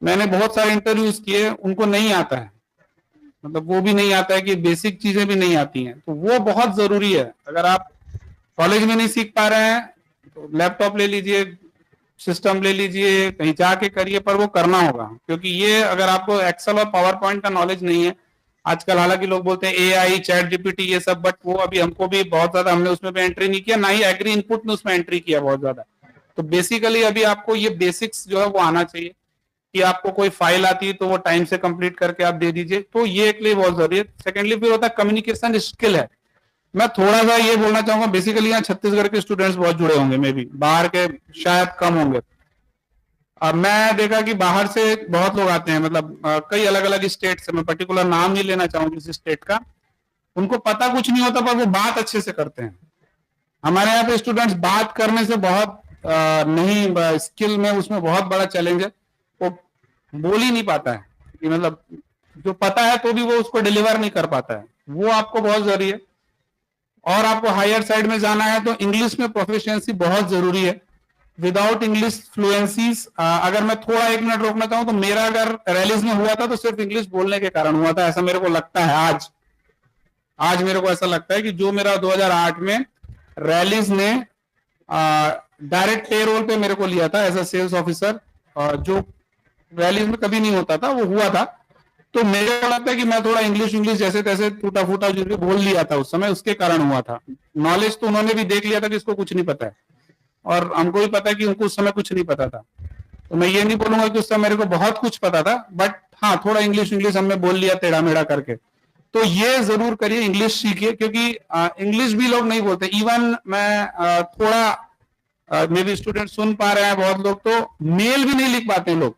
मैंने बहुत सारे इंटरव्यूज किए, उनको नहीं आता है, मतलब वो भी नहीं आता है कि बेसिक चीजें भी नहीं आती हैं, तो वो बहुत जरूरी है। अगर आप कॉलेज में नहीं सीख पा रहे हैं तो लैपटॉप ले लीजिए, सिस्टम ले लीजिए, कहीं जाके करिए, पर वो करना होगा। क्योंकि ये अगर आपको एक्सेल और पावर पॉइंट का नॉलेज नहीं है, आजकल हालांकि लोग बोलते हैं एआई, चैट जीपीटी, ये सब, बट वो अभी हमको भी बहुत ज्यादा, हमने उसमें भी एंट्री नहीं किया, ना ही एग्री इनपुट में उसमें एंट्री किया बहुत ज्यादा। तो बेसिकली अभी आपको ये बेसिक्स जो है वो आना चाहिए कि आपको कोई फाइल आती है तो वो टाइम से कंप्लीट करके आप दे दीजिए, तो ये एक लिए बहुत जरूरी है। सेकेंडली फिर होता है कम्युनिकेशन स्किल है। मैं थोड़ा सा ये बोलना चाहूंगा, बेसिकली यहाँ छत्तीसगढ़ के स्टूडेंट्स बहुत जुड़े होंगे, मे बी बाहर के शायद कम होंगे। अब मैं देखा कि बाहर से बहुत लोग आते हैं, मतलब कई अलग अलग स्टेट से, मैं पर्टिकुलर नाम नहीं लेना चाहूंगा किसी स्टेट का, उनको पता कुछ नहीं होता पर वो बात अच्छे से करते हैं। हमारे यहाँ पे स्टूडेंट्स बात करने से बहुत नहीं, स्किल में उसमें बहुत बड़ा चैलेंज है, वो बोल ही नहीं पाता है कि मतलब जो पता है तो भी वो उसको डिलीवर नहीं कर पाता है, वो आपको बहुत जरूरी है। और आपको हायर साइड में जाना है तो इंग्लिश में प्रोफिशिएंसी बहुत जरूरी है। विदाउट इंग्लिश फ्लुएंसीज, अगर मैं थोड़ा 1 मिनट रोकना चाहूं तो मेरा अगर रैलीज में हुआ था तो सिर्फ इंग्लिश बोलने के कारण हुआ था, ऐसा मेरे को लगता है। आज मेरे को ऐसा लगता है कि जो मेरा 2008 में रैलीज ने डायरेक्ट पे रोल पे मेरे को लिया था एज अ सेल्स ऑफिसर, जो रैलीज में कभी नहीं होता था, वो हुआ था, तो मेरे को लगता है कि मैं थोड़ा इंग्लिश जैसे तैसे टूटा फूटा जो भी बोल लिया था उस समय, उसके कारण हुआ था। नॉलेज तो उन्होंने भी देख लिया था कि इसको कुछ नहीं पता है, और हमको भी पता है कि उनको उस समय कुछ नहीं पता था। तो मैं ये नहीं बोलूंगा कि उस समय मेरे को बहुत कुछ पता था, बट हाँ थोड़ा इंग्लिश हमने बोल लिया टेढ़ा मेढ़ा करके। तो ये जरूर करिए, इंग्लिश सीखिए, क्योंकि इंग्लिश भी लोग नहीं बोलते। इवन मैं थोड़ा मे बी स्टूडेंट सुन पा रहे हैं, बहुत लोग तो मेल भी नहीं लिख पाते हैं, लोग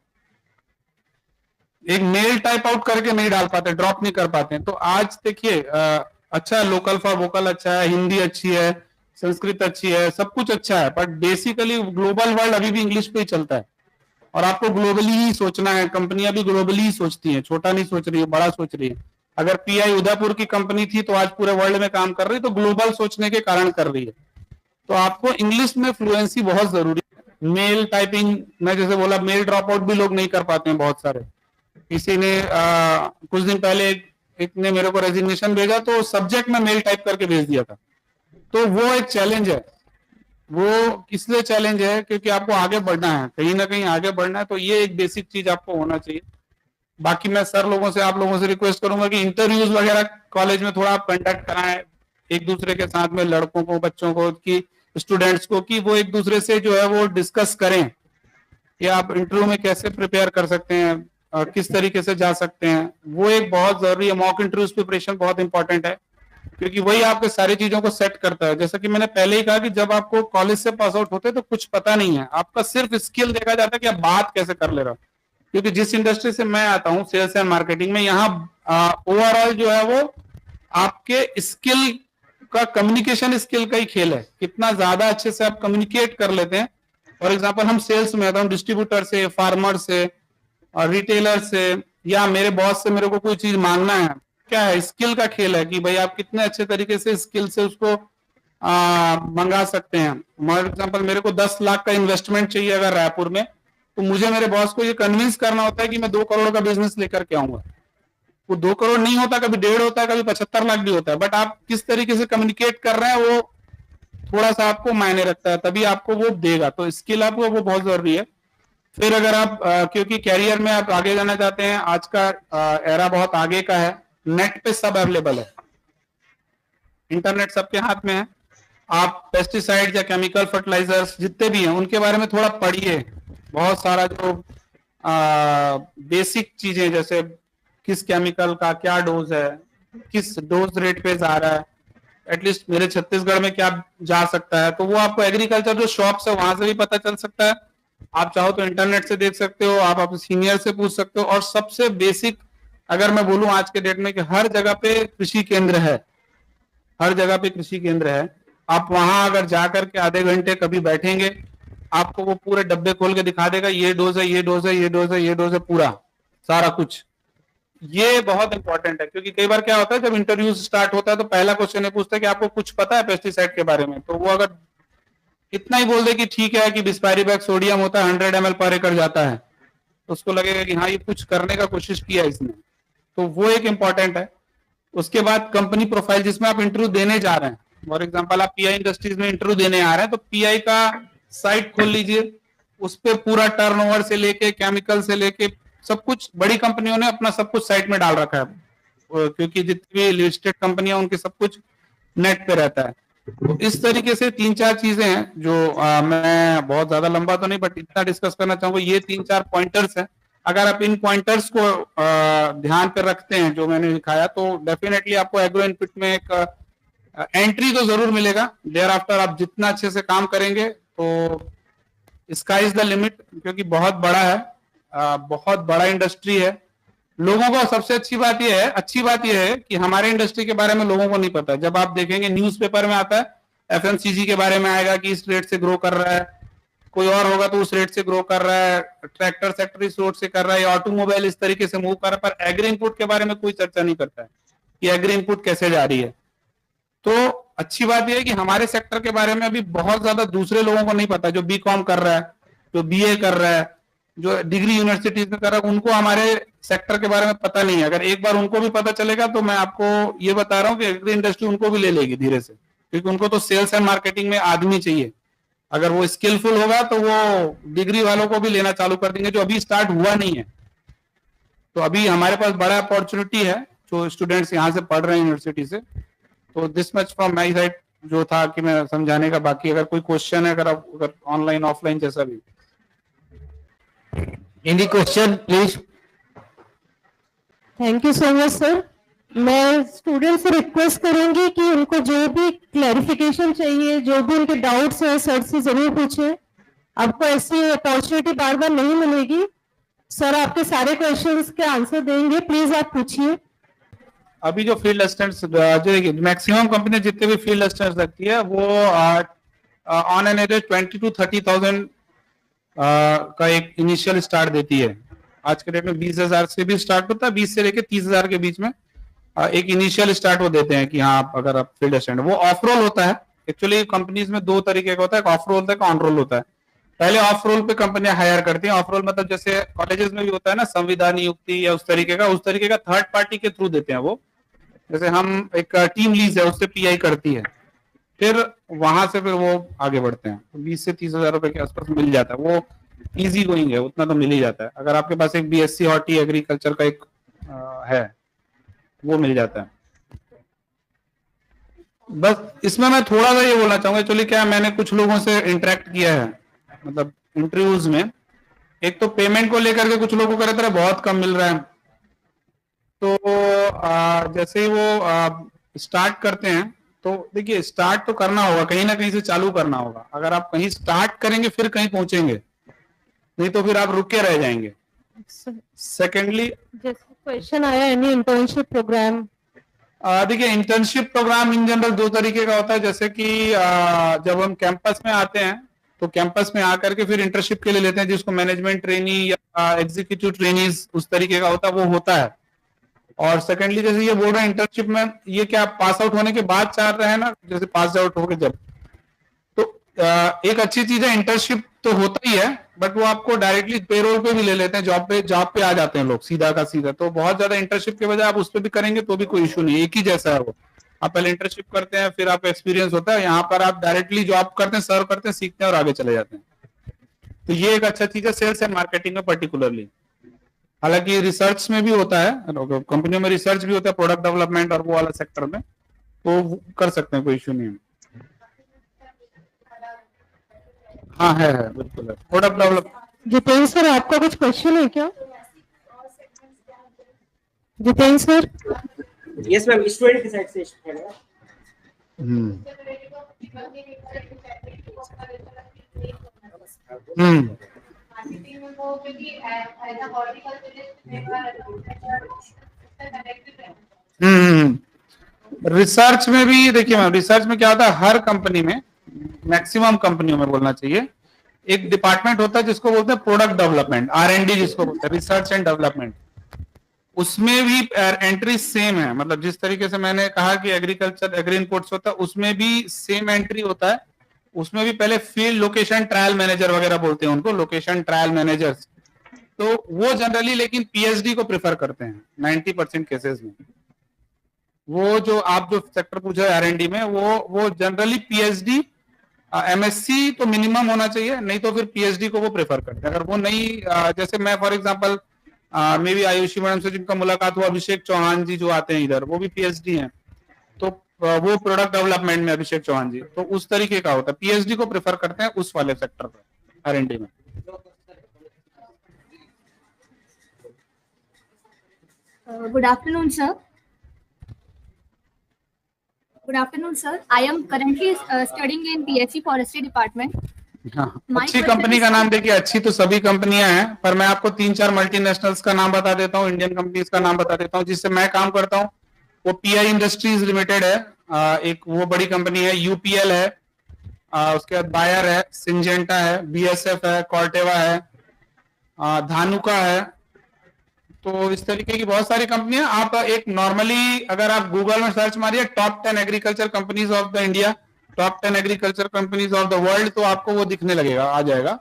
एक मेल टाइप आउट करके नहीं डाल पाते, ड्रॉप नहीं कर पाते हैं। तो आज देखिए अच्छा है, लोकल फॉर वोकल अच्छा है, हिंदी अच्छी है, संस्कृत अच्छी है, सब कुछ अच्छा है, बट बेसिकली ग्लोबल वर्ल्ड अभी भी इंग्लिश पे ही चलता है, और आपको ग्लोबली ही सोचना है। कंपनियां भी ग्लोबली ही सोचती हैं, छोटा नहीं सोच रही है, बड़ा सोच रही है। अगर पीआई उदयपुर की कंपनी थी तो आज पूरे वर्ल्ड में काम कर रही है, तो ग्लोबल सोचने के कारण कर रही है। तो आपको इंग्लिश में फ्लुएंसी बहुत जरूरी है। मेल टाइपिंग, मैं जैसे बोला, मेल ड्रॉप आउट भी लोग नहीं कर पाते हैं बहुत सारे। किसी ने कुछ दिन पहले एक ने मेरे को रेजिग्नेशन भेजा, तो सब्जेक्ट में मेल टाइप करके भेज दिया था। तो वो एक चैलेंज है। वो किस लिए चैलेंज है? क्योंकि आपको आगे बढ़ना है, कहीं ना कहीं आगे बढ़ना है, तो ये एक बेसिक चीज आपको होना चाहिए। बाकी मैं सर लोगों से, आप लोगों से रिक्वेस्ट करूंगा कि इंटरव्यूज वगैरह कॉलेज में थोड़ा आप कंडक्ट कराएं एक दूसरे के साथ में, लड़कों को, बच्चों को, कि स्टूडेंट्स को, कि वो एक दूसरे से जो है वो डिस्कस करें कि आप इंटरव्यू में कैसे प्रिपेयर कर सकते हैं, किस तरीके से जा सकते हैं। वो एक बहुत जरूरी है। मॉक इंटरव्यूज प्रिपरेशन बहुत इंपॉर्टेंट है, क्योंकि वही आपके सारी चीजों को सेट करता है। जैसा कि मैंने पहले ही कहा कि जब आपको कॉलेज से पास आउट होते हैं तो कुछ पता नहीं है, आपका सिर्फ स्किल देखा जाता है कि आप बात कैसे कर ले रहे हो। क्योंकि जिस इंडस्ट्री से मैं आता हूँ, सेल्स एंड मार्केटिंग में, यहाँ ओवरऑल जो है वो आपके स्किल का, कम्युनिकेशन स्किल का ही खेल है। कितना ज्यादा अच्छे से आप कम्युनिकेट कर लेते हैं। फॉर एग्जाम्पल, हम सेल्स में आता हूँ, डिस्ट्रीब्यूटर से, फार्मर से और रिटेलर से, या मेरे बॉस से मेरे को कोई चीज मांगना है, क्या है, स्किल का खेल है कि भाई आप कितने अच्छे तरीके से स्किल से उसको मंगा सकते हैं। फॉर एग्जाम्पल, मेरे को 10 लाख का इन्वेस्टमेंट चाहिए अगर रायपुर में, तो मुझे मेरे बॉस को ये कन्विंस करना होता है कि मैं 2 करोड़ का बिजनेस लेकर के आऊंगा। वो 2 करोड़ नहीं होता, कभी 1.5 होता है, कभी 75 लाख भी होता है, बट आप किस तरीके से कम्युनिकेट कर रहे हैं वो थोड़ा सा आपको मायने रखता है, तभी आपको वो देगा। तो स्किल आपको वो बहुत जरूरी है। फिर अगर आप क्योंकि कैरियर में आप आगे जाना चाहते हैं, आज का एरा बहुत आगे का है, नेट पे सब अवेलेबल है, इंटरनेट सबके हाथ में है। आप पेस्टिसाइड या केमिकल फर्टिलाइजर्स जितने भी हैं उनके बारे में थोड़ा पढ़िए। बहुत सारा जो बेसिक चीजें, जैसे किस केमिकल का क्या डोज है, किस डोज रेट पे जा रहा है, एटलीस्ट मेरे छत्तीसगढ़ में क्या जा सकता है, तो वो आपको एग्रीकल्चर जो शॉप्स है वहां से भी पता चल सकता है। आप चाहो तो इंटरनेट से देख सकते हो, आप अपने सीनियर से पूछ सकते हो। और सबसे बेसिक अगर मैं बोलूं आज के डेट में कि हर जगह पे कृषि केंद्र है, हर जगह पे कृषि केंद्र है। आप वहां अगर जाकर के आधे घंटे कभी बैठेंगे, आपको वो पूरे डब्बे खोल के दिखा देगा, ये डोज है, ये डोज है, ये डोज है, ये डोज है, पूरा सारा कुछ। ये बहुत इंपॉर्टेंट है, क्योंकि कई बार क्या होता है जब इंटरव्यू स्टार्ट होता है तो पहला क्वेश्चन ये पूछता है कि आपको कुछ पता है पेस्टिसाइड के बारे में, तो वो अगर इतना ही बोल दे कि ठीक है कि बिस्पायरिबैक सोडियम होता है 100 ml पर एकड़ जाता है, तो उसको लगेगा कि हाँ ये कुछ करने का कोशिश किया इसने, तो वो एक इम्पॉर्टेंट है। उसके बाद कंपनी प्रोफाइल जिसमें आप इंटरव्यू देने जा रहे हैं, फॉर एग्जांपल आप पीआई इंडस्ट्रीज में इंटरव्यू देने आ रहे हैं तो पीआई का साइट खोल लीजिए, उस पे पूरा टर्नओवर से लेके केमिकल से लेके सब कुछ, बड़ी कंपनियों ने अपना सब कुछ साइट में डाल रखा है, क्योंकि जितनी भी लिस्टेड कंपनियां उनके सब कुछ नेट पे रहता है। तो इस तरीके से 3-4 चीजें हैं जो मैं बहुत ज्यादा लंबा तो नहीं बट इतना डिस्कस करना चाहूंगा। ये 3-4 पॉइंटर्स हैं, अगर आप इन पॉइंटर्स को ध्यान पे रखते हैं जो मैंने दिखाया, तो डेफिनेटली आपको एग्रो इनपुट में एक एंट्री तो जरूर मिलेगा। देयर आफ्टर आप जितना अच्छे से काम करेंगे तो स्काई इज द लिमिट, क्योंकि बहुत बड़ा है, बहुत बड़ा इंडस्ट्री है। लोगों को सबसे अच्छी बात यह है कि हमारे इंडस्ट्री के बारे में लोगों को नहीं पता। जब आप देखेंगे न्यूज़पेपर में आता है एफएमसीजी के बारे में आएगा कि इस रेट से ग्रो कर रहा है, कोई और होगा तो उस रेट से ग्रो कर रहा है, ट्रैक्टर सेक्टर इस रोड से कर रहा है, ऑटोमोबाइल इस तरीके से मूव कर रहा है, पर एग्री इनपुट के बारे में कोई चर्चा नहीं करता है कि एग्री इनपुट कैसे जा रही है। तो अच्छी बात यह है कि हमारे सेक्टर के बारे में अभी बहुत ज्यादा दूसरे लोगों को नहीं पता, जो बीकॉम कर रहा है, जो बीए कर रहा है, जो डिग्री यूनिवर्सिटीज में कर रहा है, उनको हमारे सेक्टर के बारे में पता नहीं है। अगर एक बार उनको भी पता चलेगा तो मैं आपको ये बता रहा हूँ कि एग्री इंडस्ट्री उनको भी ले लेगी धीरे से, क्योंकि उनको तो सेल्स एंड मार्केटिंग में आदमी चाहिए। अगर वो स्किलफुल होगा तो वो डिग्री वालों को भी लेना चालू कर देंगे, जो अभी स्टार्ट हुआ नहीं है। तो अभी हमारे पास बड़ा अपॉर्चुनिटी है जो स्टूडेंट्स यहाँ से पढ़ रहे हैं यूनिवर्सिटी से। तो this much from my side जो था कि मैं समझाने का। बाकी अगर कोई क्वेश्चन है, अगर ऑनलाइन ऑफलाइन जैसा भी। Any question please. Thank you so much sir. मैं स्टूडेंट से रिक्वेस्ट करूंगी कि उनको जो भी क्लैरिफिकेशन चाहिए, जो भी उनके डाउट्स है, सर से जरूर पूछें। आपको ऐसी अपॉर्चुनिटी बार बार नहीं मिलेगी। सर आपके सारे क्वेश्चंस के आंसर देंगे, प्लीज आप पूछिए। अभी जो फील्ड असिस्टेंट्स जो मैक्सिमम कंपनी जितने भी फील्ड असिस्टेंट्स रखती है वो ऑन एन एवरेज 20 to 30,000 का एक इनिशियल स्टार्ट देती है। आज के डेट में 20,000 से भी स्टार्ट होता है, 20 से लेके 30,000 के बीच में एक इनिशियल स्टार्ट वो देते हैं कि हाँ अगर आप फील्ड असिस्टेंट। वो ऑफ रोल होता है। एक्चुअली कंपनीज में दो तरीके का होता है, ऑफ रोल होता है, ऑन रोल होता है। पहले ऑफ रोल पे कंपनियां हायर करती हैं। ऑफ रोल मतलब जैसे कॉलेजेस में भी होता है ना, संविदा नियुक्ति या उस तरीके का थर्ड पार्टी के थ्रू देते हैं वो। जैसे हम एक टीम लीज है उससे पीआई करती है, फिर वहां से फिर वो आगे बढ़ते हैं। 20 से 30,000 रुपए के आसपास मिल जाता है। वो इजी गोइंग है, उतना तो मिल ही जाता है। अगर आपके पास एक बीएससी हॉर्टी एग्रीकल्चर का एक है वो मिल जाता है। बस इसमें मैं थोड़ा सा ये बोलना चाहूंगा, एक्चुअली क्या मैंने कुछ लोगों से इंटरेक्ट किया है, मतलब इंटरव्यूज में। एक तो पेमेंट को लेकर के कुछ लोगों को रहता है बहुत कम मिल रहा है, तो जैसे ही वो स्टार्ट करते हैं तो देखिए स्टार्ट तो करना होगा, कहीं ना कहीं से चालू करना होगा। अगर आप कहीं स्टार्ट करेंगे फिर कहीं पहुंचेंगे, नहीं तो फिर आप रुके रह जाएंगे। सेकेंडली जैसे क्वेश्चन आया एनी इंटर्नशिप प्रोग्राम। देखिए इंटर्नशिप प्रोग्राम इन जनरल दो तरीके का होता है। जैसे कि जब हम कैंपस में आते हैं तो कैंपस में आकर के फिर इंटर्नशिप के लिए लेते हैं, जिसको मैनेजमेंट ट्रेनी या एग्जीक्यूटिव ट्रेनीज उस तरीके का होता है, वो होता है। और सेकेंडली जैसे ये बोल रहे हैं इंटर्नशिप में, ये क्या पास आउट होने के बाद चाह रहे हैं ना, जैसे पास आउट हो गए जब, तो एक अच्छी चीज है इंटर्नशिप तो होता ही है, बट वो आपको डायरेक्टली पेरोल पे भी ले लेते हैं, जॉब पे आ जाते हैं लोग सीधा का सीधा। तो बहुत ज्यादा इंटर्नशिप के बजाय आप उस पर भी करेंगे तो भी कोई इशू नहीं, एक ही जैसा है वो। आप पहले इंटर्नशिप करते हैं फिर आप एक्सपीरियंस होता है, यहाँ पर आप डायरेक्टली जॉब करते हैं, सर्व करते हैं, सीखते हैं और आगे चले जाते हैं। तो ये एक अच्छा चीज है सेल्स एंड मार्केटिंग में पर्टिकुलरली। हालांकि रिसर्च में भी होता है, कंपनियों में रिसर्च भी होता है, प्रोडक्ट डेवलपमेंट और वो वाला सेक्टर में, तो कर सकते हैं, कोई इशू नहीं है। हाँ है बिल्कुल है प्रोडक्ट डेवलप। जितेंद्र सर आपका कुछ क्वेश्चन है क्या? Jitendra sir. Yes ma'am, student की साइड से है। रिसर्च में भी देखिए मैम, रिसर्च में क्या होता है, हर कंपनी में, मैक्सिमम कंपनियों में बोलना चाहिए, एक डिपार्टमेंट होता है जिसको बोलते हैं प्रोडक्ट डेवलपमेंट, R&D जिसको बोलते हैं, रिसर्च एंड डेवलपमेंट। उसमें भी एंट्री सेम है, मतलब जिस तरीके से मैंने कहा कि एग्रीकल्चर एग्री इनपुट्स होता है उसमें भी सेम एंट्री होता है। उसमें भी पहले फील्ड लोकेशन ट्रायल मैनेजर वगैरह बोलते हैं उनको, लोकेशन ट्रायल मैनेजर्स, तो वो जनरली लेकिन पीएचडी को प्रेफर करते हैं 90% केसेस में। वो जो आप जो सेक्टर पूछा है R&D में, वो जनरली पीएचडी एमएससी तो मिनिमम होना चाहिए, नहीं तो फिर पीएचडी को वो प्रेफर करते हैं। अगर वो नहीं जैसे मैं for example may be Ayushi madam से जिनका मुलाकात हुआ, अभिषेक चौहान जी जो आते हैं इधर, वो भी पीएचडी हैं, तो वो प्रोडक्ट डेवलपमेंट में अभिषेक चौहान जी, तो उस तरीके का होता है, पीएचडी को प्रेफर करते हैं उस वाले सेक्टर पर R&D में। Good afternoon, sir. Good afternoon, sir. I am currently studying in PSC Forestry Department. हाँ, My अच्छी question कंपनी is- का नाम देखिए, अच्छी तो सभी कंपनियां हैं, पर मैं आपको 3-4 मल्टीनेशनल्स का नाम बता देता हूँ, इंडियन कंपनीज का नाम बता देता हूँ जिससे मैं काम करता हूँ। वो पीआई इंडस्ट्रीज लिमिटेड है, एक वो बड़ी कंपनी है, यूपीएल है, उसके बाद बायर है, सिंजेंटा है, बीएसएफ है, कॉर्टेवा है, धानुका है, तो इस तरीके की बहुत सारी कंपनियां। आप एक नॉर्मली अगर आप गूगल में सर्च मारिए top 10 agriculture companies of the India, top 10 agriculture companies of the world, तो आपको वो दिखने लगेगा, आ जाएगा।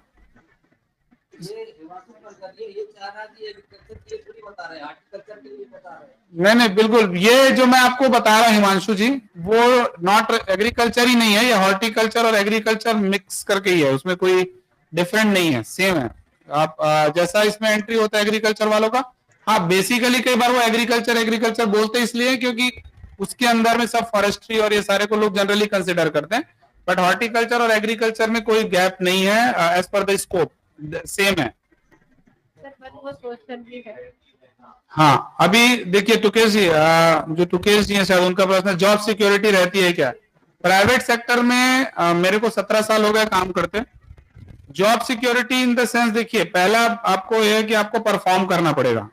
नहीं बिल्कुल, ये जो मैं आपको बता रहा हूँ हिमांशु जी, वो नॉट एग्रीकल्चर ही नहीं है, ये हॉर्टिकल्चर और एग्रीकल्चर मिक्स करके ही है, उसमें कोई डिफरेंट नहीं है, सेम है। आप जैसा इसमें एंट्री होता है एग्रीकल्चर वालों का, हाँ बेसिकली कई बार वो एग्रीकल्चर बोलते इसलिए क्योंकि उसके अंदर में सब फॉरेस्ट्री और ये सारे को लोग जनरली कंसिडर करते हैं, बट हॉर्टिकल्चर और एग्रीकल्चर में कोई गैप नहीं है, as per the scope same है। हाँ, अभी देखिए टुकेश जी, जो टुकेश जी हैं शायद उनका प्रश्न, जॉब सिक्योरिटी रहती है क्या प्राइवेट सेक्टर में? मेरे को 17 साल हो गए काम करते। Job security in the sense, देखिए पहला आपको यह है कि आपको परफॉर्म करना पड़ेगा।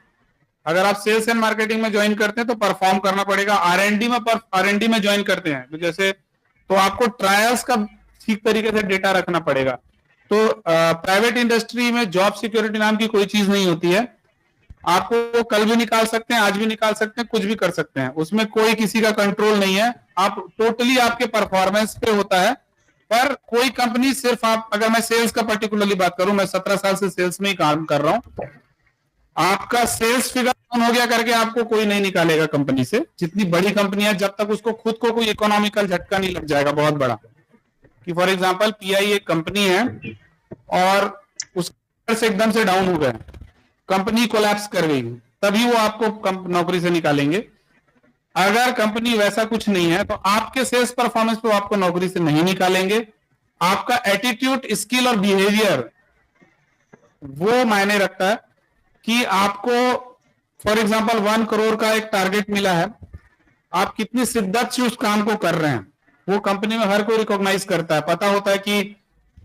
अगर आप सेल्स एंड मार्केटिंग में ज्वाइन करते हैं तो परफॉर्म करना पड़ेगा। R&D में ज्वाइन करते हैं तो जैसे, तो आपको ट्रायल्स का ठीक तरीके से डेटा रखना पड़ेगा। तो प्राइवेट इंडस्ट्री में जॉब सिक्योरिटी नाम की कोई चीज नहीं होती है। आपको कल भी निकाल सकते हैं, आज भी निकाल सकते हैं, कुछ भी कर सकते हैं, उसमें कोई किसी का कंट्रोल नहीं है। आप टोटली आपके परफॉर्मेंस पे होता है। पर कोई कंपनी सिर्फ आप, अगर मैं सेल्स का पर्टिकुलरली बात करूं, मैं 17 साल से सेल्स में ही काम कर रहा हूं, आपका सेल्स फिगर डाउन हो गया करके आपको कोई नहीं निकालेगा कंपनी से। जितनी बड़ी कंपनी है, जब तक उसको खुद को कोई इकोनॉमिकल झटका नहीं लग जाएगा बहुत बड़ा, कि फॉर एग्जांपल पीआई एक कंपनी है और उसके से एकदम से डाउन हो गया, कंपनी कोलैप्स कर गई, तभी वो आपको नौकरी से निकालेंगे। अगर कंपनी वैसा कुछ नहीं है तो आपके सेल्स परफॉर्मेंस पे आपको नौकरी से नहीं निकालेंगे। आपका एटीट्यूड, स्किल और बिहेवियर वो मायने रखता है कि आपको फॉर एग्जांपल 1 करोड़ का एक टारगेट मिला है, आप कितनी शिद्दत से उस काम को कर रहे हैं, वो कंपनी में हर कोई रिकॉग्नाइज करता है। पता होता है कि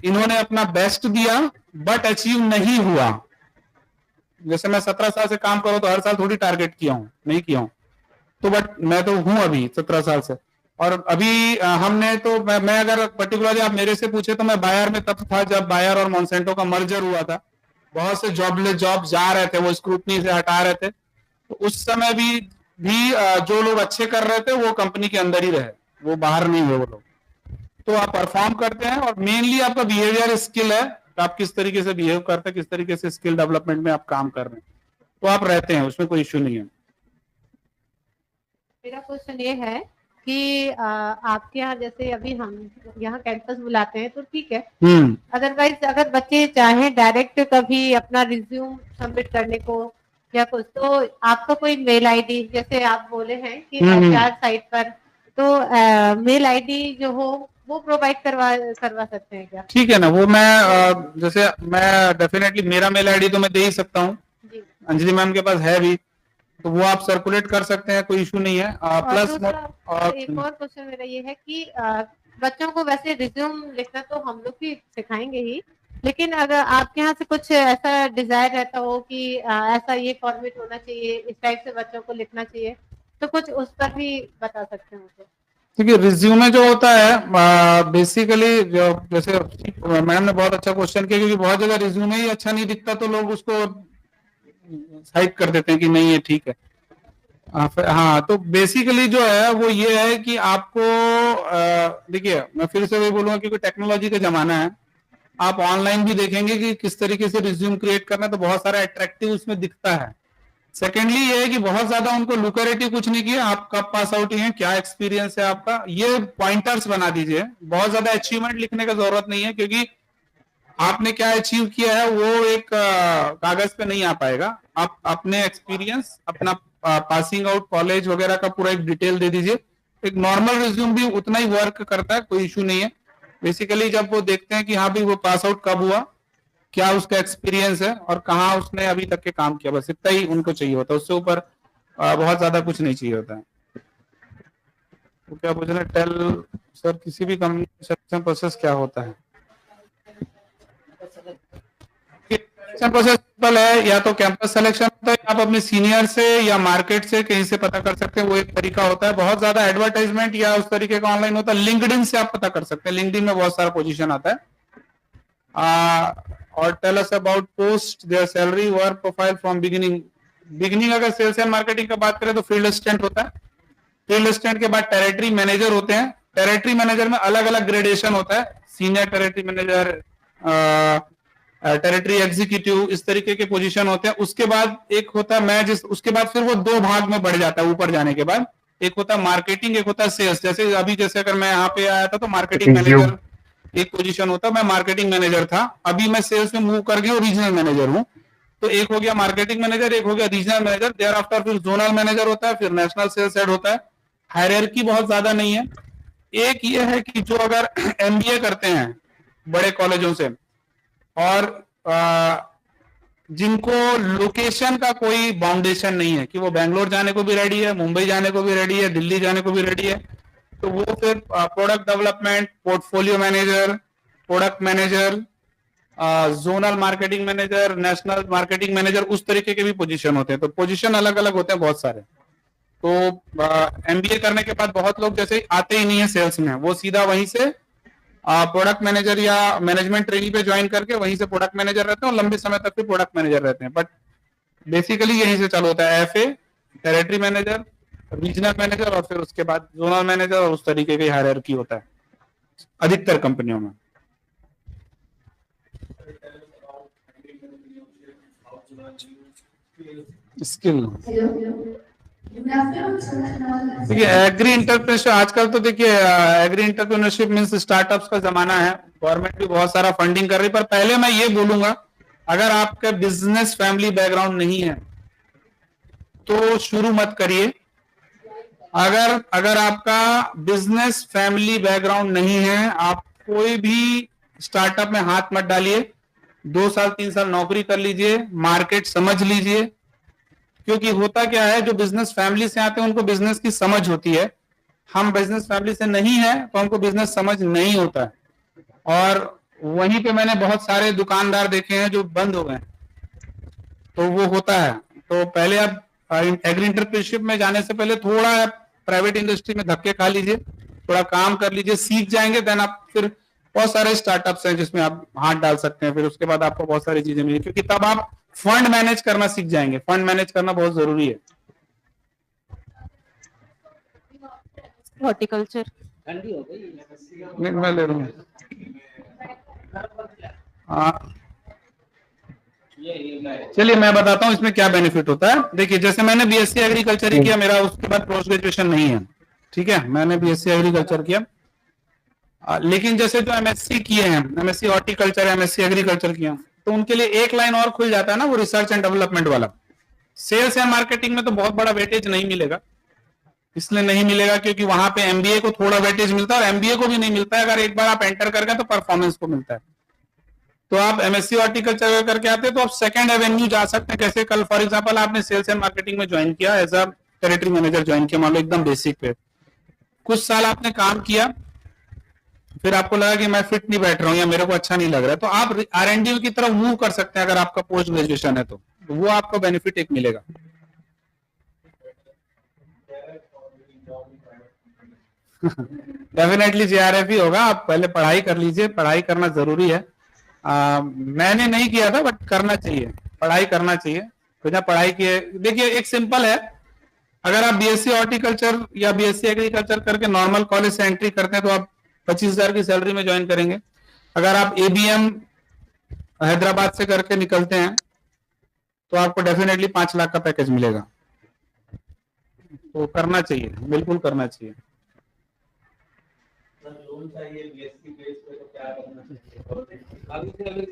इन्होंने अपना बेस्ट दिया बट अचीव नहीं हुआ। जैसे मैं 17 साल से काम करूं तो हर साल थोड़ी टारगेट किया हूं, नहीं किया हूं, तो बट मैं तो हूं अभी 17 साल से। और अभी हमने तो मैं अगर पर्टिकुलरली आप मेरे से पूछे तो मैं बायर में तब था जब बायर और मॉन्सेंटो का मर्जर हुआ था। बहुत से जॉबलेस जॉब जा रहे थे, वो स्क्रूटनी से हटा रहे थे, तो उस समय भी जो लोग अच्छे कर रहे थे वो कंपनी के अंदर ही रहे, वो बाहर नहीं हुए वो लोग। तो आप परफॉर्म करते हैं और मेनली आपका बिहेवियर स्किल है, आप किस तरीके से बिहेव करते हैं, किस तरीके से स्किल डेवलपमेंट में आप काम कर रहे हैं, तो आप रहते हैं, उसमें कोई इश्यू नहीं है। मेरा क्वेश्चन ये है कि आपके यहाँ जैसे अभी हम यहाँ कैंपस बुलाते हैं तो ठीक है, अदरवाइज अगर बच्चे चाहें डायरेक्ट कभी अपना रिज्यूम सबमिट करने को या कुछ, तो आपका कोई मेल आईडी, जैसे आप बोले हैं कि HR साइट पर, तो मेल आईडी जो हो वो प्रोवाइड करवा सकते हैं क्या? ठीक है ना, वो मैं जैसे मैं डेफिनेटली मेरा मेल आईडी तो मैं दे ही सकता हूँ, अंजलि मैम के पास है भी, तो वो आप सर्कुलेट कर सकते हैं, कोई इशू नहीं है। प्लस एक और क्वेश्चन मेरा ये है कि बच्चों को वैसे रिज्यूम लिखना तो हम लोग भी सिखाएंगे ही, लेकिन अगर आपके यहाँ से कुछ ऐसा डिजायर रहता हो कि ऐसा ये फॉर्मेट होना चाहिए, इस टाइप से बच्चों को लिखना चाहिए, तो कुछ उस पर भी बता सकते हैं मुझे। देखिए रिज्यूमे जो होता है बेसिकली, जो जैसे मैडम ने बहुत अच्छा क्वेश्चन किया, क्योंकि बहुत जगह रिज्यूमे ही अच्छा नहीं दिखता तो लोग उसको साइड कर देते हैं कि नहीं ये ठीक है। हाँ, तो बेसिकली जो है वो ये है कि आपको देखिए, मैं फिर से वही बोलूंगा क्योंकि टेक्नोलॉजी का जमाना है। आप ऑनलाइन भी देखेंगे कि किस तरीके से रिज्यूम क्रिएट करना है, तो बहुत सारा अट्रैक्टिव उसमें दिखता है। सेकेंडली ये है कि बहुत ज्यादा उनको लुक्रेटिव कुछ नहीं किया, आप कब पास आउट हैं, क्या एक्सपीरियंस है आपका, ये पॉइंटर्स बना दीजिए। बहुत ज्यादा अचीवमेंट लिखने का जरूरत नहीं है, क्योंकि आपने क्या अचीव किया है वो एक कागज पे नहीं आ पाएगा। आप अपने एक्सपीरियंस, अपना पासिंग आउट कॉलेज वगैरह का पूरा एक डिटेल दे दीजिए। एक नॉर्मल रिज्यूम भी उतना ही वर्क करता है, कोई इशू नहीं है। बेसिकली जब वो देखते हैं कि हाँ भी वो पास आउट कब हुआ, क्या उसका एक्सपीरियंस है और कहाँ उसने अभी तक के काम किया, बस इतना ही उनको चाहिए होता है। उससे ऊपर बहुत ज्यादा कुछ नहीं चाहिए होता है। तो क्या पूछ रहे हैं? टेल सर, किसी भी कंपनी सिलेक्शन प्रोसेस क्या होता है? सिलेक्शन प्रोसेस सिंपल है, या तो कैंपस सिलेक्शन होता है, आप अपने सीनियर से या मार्केट से कहीं से पता कर सकते हैं, वो एक तरीका होता है। बहुत ज्यादा एडवर्टाइजमेंट या उस तरीके का ऑनलाइन होता है। लिंक्डइन से आप पता कर सकते हैं, लिंक्डइन में बहुत सारा पोजीशन आता है। और tell us about post, their salary, work profile from beginning अगर सेल्स एंड मार्केटिंग का बात करें तो फील्ड असिस्टेंट होता है। फील्ड असिस्टेंट के बाद टेरिटरी मैनेजर होते हैं। टेरिटरी मैनेजर में अलग अलग ग्रेडेशन होता है, senior territory manager, territory executive, इस तरीके के पोजीशन होते हैं। उसके बाद एक होता है उसके बाद फिर वो दो भाग में बढ़ जाता है ऊपर जाने के बाद। एक होता है मार्केटिंग, एक होता है सेल्स। जैसे अगर मैं यहाँ पे आया था तो मार्केटिंग मैनेजर एक पोजीशन होता है, मैं मार्केटिंग मैनेजर था। अभी मैं सेल्स में मूव कर गया और रीजनल मैनेजर हूँ। तो एक हो गया मार्केटिंग मैनेजर, एक हो गया रीजनल मैनेजर। देयर आफ्टर फिर जोनल मैनेजर होता है, फिर नेशनल सेल्स हेड होता है। हायरार्की बहुत ज्यादा नहीं है। एक ये है कि जो अगर एमबीए करते हैं बड़े कॉलेजों से और जिनको लोकेशन का कोई बाउंडेशन नहीं है कि वो बेंगलोर जाने को भी रेडी है, मुंबई जाने को भी रेडी है, दिल्ली जाने को भी रेडी है, तो वो फिर product development, portfolio manager, product manager, zonal marketing manager, national marketing manager, उस तरीके के भी पोजीशन होते हैं। तो पोजीशन अलग अलग होते हैं बहुत सारे। तो एमबीए करने के बाद बहुत लोग जैसे आते ही नहीं है सेल्स में, वो सीधा वहीं से प्रोडक्ट मैनेजर या मैनेजमेंट ट्रेनिंग पे ज्वाइन करके वहीं से प्रोडक्ट मैनेजर रहते हैं और लंबे समय तक फिर प्रोडक्ट मैनेजर रहते हैं। बट बेसिकली यहीं से चालू होता है, FA, territory manager, regional manager और फिर उसके बाद जोनल मैनेजर, और उस तरीके की हायरार्की होता है अधिकतर कंपनियों में। स्किल देखिए, एग्री एंटरप्रेन्योरशिप आजकल तो देखिए एग्री एंटरप्रेन्योरशिप मींस स्टार्टअप्स का जमाना है। गवर्नमेंट भी बहुत सारा फंडिंग कर रही है। पर पहले मैं ये बोलूंगा, अगर आपका बिजनेस फैमिली बैकग्राउंड नहीं है तो शुरू मत करिए। अगर आपका बिजनेस फैमिली बैकग्राउंड नहीं है, आप कोई भी स्टार्टअप में हाथ मत डालिए। 2 साल 3 साल नौकरी कर लीजिए, मार्केट समझ लीजिए। क्योंकि होता क्या है, जो बिजनेस फैमिली से आते हैं उनको बिजनेस की समझ होती है। हम बिजनेस फैमिली से नहीं है तो हमको बिजनेस समझ नहीं होता है। और वहीं पे मैंने बहुत सारे दुकानदार देखे हैं जो बंद हो गए, तो वो होता है। तो पहले आप एग्री एंटरप्रेन्योरशिप में जाने से पहले थोड़ा प्राइवेट इंडस्ट्री में धक्के खा लीजिए, थोड़ा काम कर लीजिए, सीख जाएंगे। देन आप फिर बहुत सारे स्टार्टअप्स हैं जिसमें आप हाथ डाल सकते हैं। फिर उसके बाद आपको बहुत सारी चीजें मिलेंगी, क्योंकि तब आप फंड मैनेज करना सीख जाएंगे। फंड मैनेज करना बहुत जरूरी है। हॉर्टिकल्चर मैं ले रहा हूँ। चलिए मैं बताता हूँ इसमें क्या बेनिफिट होता है। देखिए, जैसे मैंने बीएससी एग्रीकल्चर ही किया, मेरा उसके बाद पोस्ट ग्रेजुएशन नहीं है, ठीक है। मैंने बीएससी एग्रीकल्चर किया, लेकिन जैसे जो एमएससी किए हैं, एमएससी हॉर्टिकल्चर, एमएससी एग्रीकल्चर किया, तो उनके लिए एक लाइन और खुल जाता है ना, वो रिसर्च एंड डेवलपमेंट वाला। सेल्स एंड मार्केटिंग में तो बहुत बड़ा वेटेज नहीं मिलेगा। इसलिए नहीं मिलेगा क्योंकि वहां पे एमबीए को थोड़ा वेटेज मिलता है, और एमबीए को भी नहीं मिलता है। अगर एक बार आप एंटर कर गए तो परफॉर्मेंस को मिलता है। तो आप एमएससी हॉर्टिकल्चर करके आते हैं तो आप सेकंड एवेन्यू जा सकते हैं। कैसे? कल फॉर एग्जांपल आपने सेल्स एंड मार्केटिंग में ज्वाइन किया, as a territory manager join किया, मान लो एकदम बेसिक पे। कुछ साल आपने काम किया, फिर आपको लगा कि मैं फिट नहीं बैठ रहा हूँ या मेरे को अच्छा नहीं लग रहा है, तो आप R&D की तरफ मूव कर सकते हैं। अगर आपका पोस्ट ग्रेजुएशन है तो वो आपको बेनिफिट एक मिलेगा। डेफिनेटली JRF ही होगा। आप पहले पढ़ाई कर लीजिए, पढ़ाई करना जरूरी है। मैंने नहीं किया था, बट करना चाहिए, पढ़ाई करना चाहिए। बिना पढ़ाई किए, देखिए एक सिंपल है, अगर आप बीएससी हॉर्टिकल्चर या बीएससी एग्रीकल्चर करके नॉर्मल कॉलेज से एंट्री करते हैं तो आप 25,000 की सैलरी में ज्वाइन करेंगे। अगर आप एबीएम हैदराबाद से करके निकलते हैं तो आपको डेफिनेटली 5 लाख का पैकेज मिलेगा। तो करना चाहिए, बिल्कुल करना चाहिए।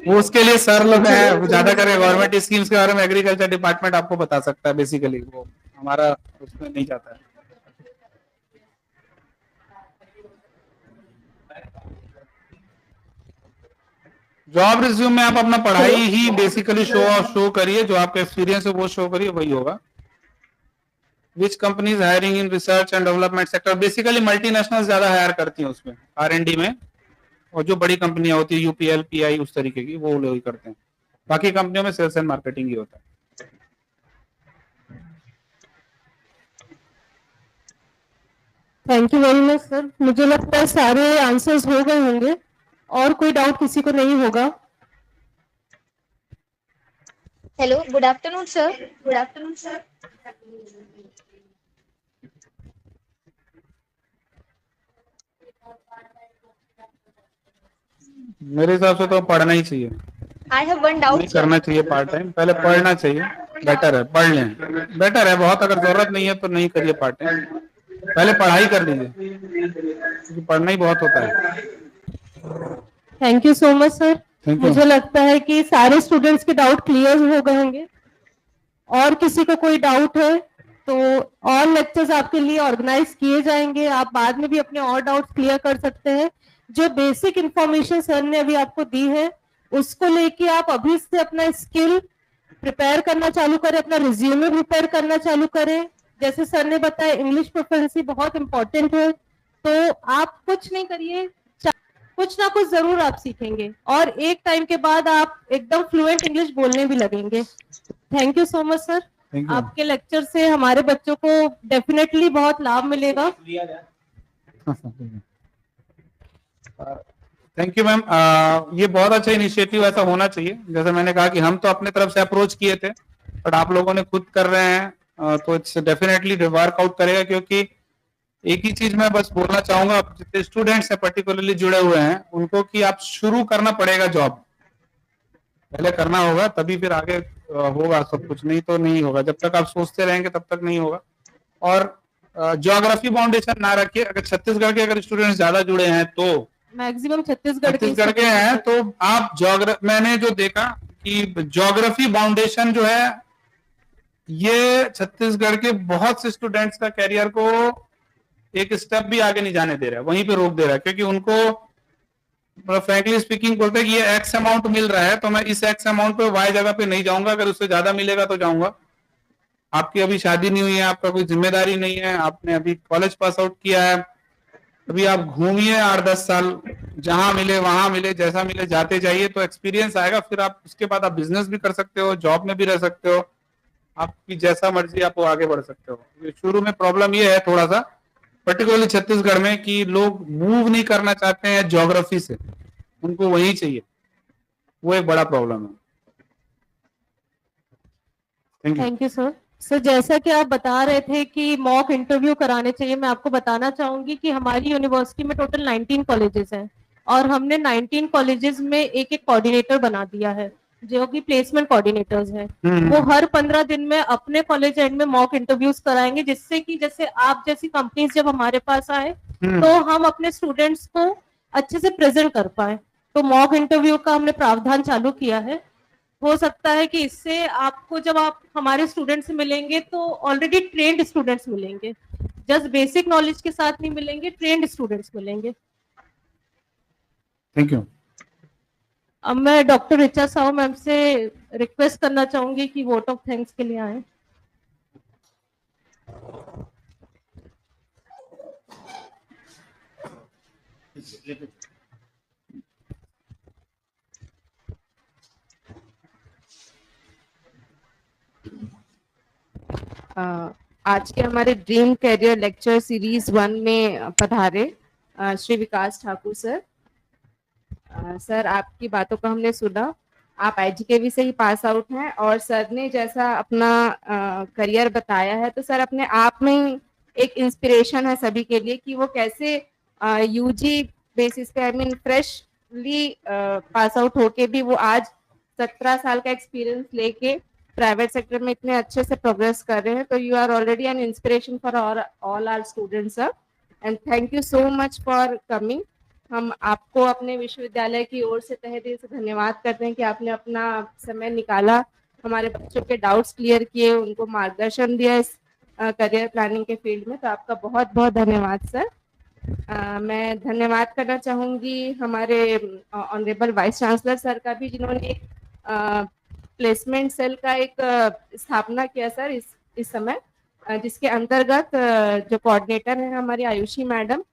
वो उसके लिए सर लोग हैं, ज्यादा करके गवर्नमेंट स्कीम्स के बारे में एग्रीकल्चर डिपार्टमेंट आपको बता सकता है। बेसिकली वो हमारा उसमें नहीं जाता है। जॉब रिज्यूम में आप अपना पढ़ाई ही बेसिकली शो करिए, जो आपका एक्सपीरियंस है वो शो करिए, वही होगा। विच companies hiring in research and development sector, basically multinational ज्यादा हायर करती हैं उसमें R&D में, और जो बड़ी कंपनियां होती है यूपीएल पीआई उस तरीके की, वो लोग करते हैं। बाकी कंपनियों में सेल्स एंड मार्केटिंग ही होता है। Thank you very much sir. मुझे लगता है सारे आंसर्स हो गए होंगे और कोई डाउट किसी को नहीं होगा। Hello, good afternoon, sir. Good afternoon, sir. मेरे हिसाब से तो पढ़ना ही चाहिए, I have one doubt, नहीं sir. करना चाहिए पार्ट टाइम, पहले पढ़ना चाहिए। बेटर है, पढ़ लें, बेटर है बहुत। अगर जरूरत नहीं है तो नहीं करिए पार्ट टाइम, पहले पढ़ाई कर लीजिए, क्योंकि पढ़ना ही बहुत होता है। Thank you so much sir. Thank you. मुझे लगता है कि सारे स्टूडेंट्स के डाउट क्लियर हो गए होंगे। और किसी को कोई डाउट है तो और लेक्चर्स आपके लिए ऑर्गेनाइज किए जाएंगे, आप बाद में भी अपने और डाउट्स क्लियर कर सकते हैं। जो बेसिक इंफॉर्मेशन सर ने अभी आपको दी है उसको लेके आप अभी से अपना स्किल प्रिपेयर करना चालू करें, अपना रिज्यूमे प्रिपेयर करना चालू करें। जैसे सर ने बताया इंग्लिश प्रोफिशिएंसी बहुत इंपॉर्टेंट है, तो आप कुछ नहीं करिए, कुछ ना कुछ जरूर आप सीखेंगे और एक टाइम के बाद आप एकदम फ्लुएंट इंग्लिश बोलने भी लगेंगे। Thank you so much sir. Thank you. आपके लेक्चर से हमारे बच्चों को डेफिनेटली बहुत लाभ मिलेगा। Thank you ma'am. ये बहुत अच्छा इनिशिएटिव, ऐसा होना चाहिए। जैसे मैंने कहा कि हम तो अपने तरफ से अप्रोच किए थे, बट आप लोगों ने खुद कर रहे हैं, तो इट्स डेफिनेटली वर्कआउट करेगा। क्योंकि एक ही चीज मैं बस बोलना चाहूंगा, जितने स्टूडेंट्स हैं पर्टिकुलरली जुड़े हुए हैं उनको, कि आप शुरू करना पड़ेगा जॉब, पहले करना होगा तभी फिर आगे होगा सब कुछ, नहीं तो नहीं होगा। जब तक आप सोचते रहेंगे तब तक नहीं होगा। और ज्योग्राफी फाउंडेशन ना रखिए। अगर छत्तीसगढ़ के अगर स्टूडेंट्स ज्यादा जुड़े हैं तो मैक्सिमम छत्तीसगढ़ के हैं, तो आप मैंने जो देखा कि ज्योग्राफी फाउंडेशन जो है ये छत्तीसगढ़ के बहुत से स्टूडेंट्स का कैरियर को एक स्टेप भी आगे नहीं जाने दे रहा है, वहीं पे रोक दे रहा है। क्योंकि उनको फ्रैंकली स्पीकिंग बोलते हैं कि ये एक्स अमाउंट मिल रहा है तो मैं इस एक्स अमाउंट पे वाई जगह पे नहीं जाऊंगा, अगर उससे ज्यादा मिलेगा तो जाऊंगा। आपकी अभी शादी नहीं हुई है, आपका कोई जिम्मेदारी नहीं है, आपने अभी कॉलेज पास आउट किया है, अभी आप घूमिए 8-10 साल, जहां मिले वहां मिले, जैसा मिले जाते जाइए, तो एक्सपीरियंस आएगा। फिर आप उसके बाद आप बिजनेस भी कर सकते हो, जॉब में भी रह सकते हो, आपकी जैसा मर्जी आप वो आगे बढ़ सकते हो। शुरू में प्रॉब्लम ये है थोड़ा सा पर्टिकुलरली छत्तीसगढ़ में कि लोग मूव नहीं करना चाहते हैं ज्योग्राफी से, उनको वही चाहिए, वो एक बड़ा प्रॉब्लम है। Thank you sir. सर जैसा कि आप बता रहे थे कि मॉक इंटरव्यू कराने चाहिए, मैं आपको बताना चाहूंगी कि हमारी यूनिवर्सिटी में टोटल 19 कॉलेजेस हैं और हमने 19 कॉलेजेस में एक एक कोऑर्डिनेटर बना दिया है जो कि प्लेसमेंट कोऑर्डिनेटर्स हैं। वो हर 15 दिन में अपने कॉलेज एंड में मॉक इंटरव्यूज कराएंगे, जिससे कि जैसे आप जैसी कंपनीज जब हमारे पास आए तो हम अपने स्टूडेंट्स को अच्छे से प्रेजेंट कर पाए। तो मॉक इंटरव्यू का हमने प्रावधान चालू किया है। हो सकता है कि इससे आपको, जब आप हमारे स्टूडेंट से मिलेंगे तो ऑलरेडी ट्रेंड स्टूडेंट्स मिलेंगे, जस्ट बेसिक नॉलेज के साथ नहीं मिलेंगे, ट्रेंड स्टूडेंट्स मिलेंगे। Thank you. अब मैं डॉक्टर ऋचा साहू मैम से रिक्वेस्ट करना चाहूंगी कि वोट ऑफ थैंक्स के लिए आए। आज के हमारे ड्रीम कैरियर लेक्चर सीरीज 1 में पधारे श्री विकास ठाकुर सर। सर आपकी बातों का हमने सुना आप IGKV से ही पास आउट हैं और सर ने जैसा अपना करियर बताया है, तो सर अपने आप में ही एक इंस्पिरेशन है सभी के लिए कि वो कैसे UG बेसिस पे, I mean freshly pass out होके भी वो आज 17 साल का एक्सपीरियंस लेके प्राइवेट सेक्टर में इतने अच्छे से प्रोग्रेस कर रहे हैं। तो you are already an inspiration for all our students sir, and thank you so much for coming. हम आपको अपने विश्वविद्यालय की ओर से तहे दिल से धन्यवाद करते हैं कि आपने अपना समय निकाला, हमारे बच्चों के डाउट्स क्लियर किए, उनको मार्गदर्शन दिया इस करियर प्लानिंग के फील्ड में। तो आपका बहुत बहुत धन्यवाद सर। मैं धन्यवाद करना चाहूँगी हमारे ऑनरेबल वाइस चांसलर सर का भी, जिन्होंने एक प्लेसमेंट सेल का एक स्थापना किया सर इस समय, जिसके अंतर्गत जो कोऑर्डिनेटर है हमारी आयुषी मैडम,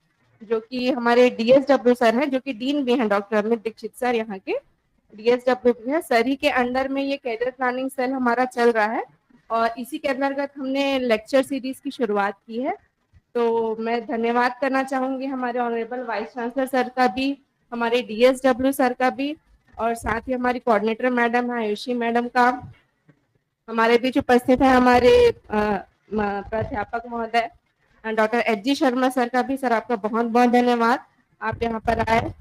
जो कि हमारे DSW सर हैं, जो कि डीन भी हैं, डॉक्टर अमित दीक्षित सर यहाँ के DSW भी है सर ही के अंडर में ये कैरियर प्लानिंग सेल हमारा चल रहा है, और इसी के अंतर्गत हमने लेक्चर सीरीज की शुरुआत की है। तो मैं धन्यवाद करना चाहूँगी हमारे ऑनरेबल वाइस चांसलर सर का भी, हमारे DSW सर का भी, और साथ ही हमारी कोऑर्डिनेटर मैडम है आयुषी मैडम का। हमारे बीच उपस्थित है हमारे प्राध्यापक महोदय डॉक्टर HG शर्मा सर का भी। सर आपका बहुत बहुत धन्यवाद, आप यहाँ पर आए।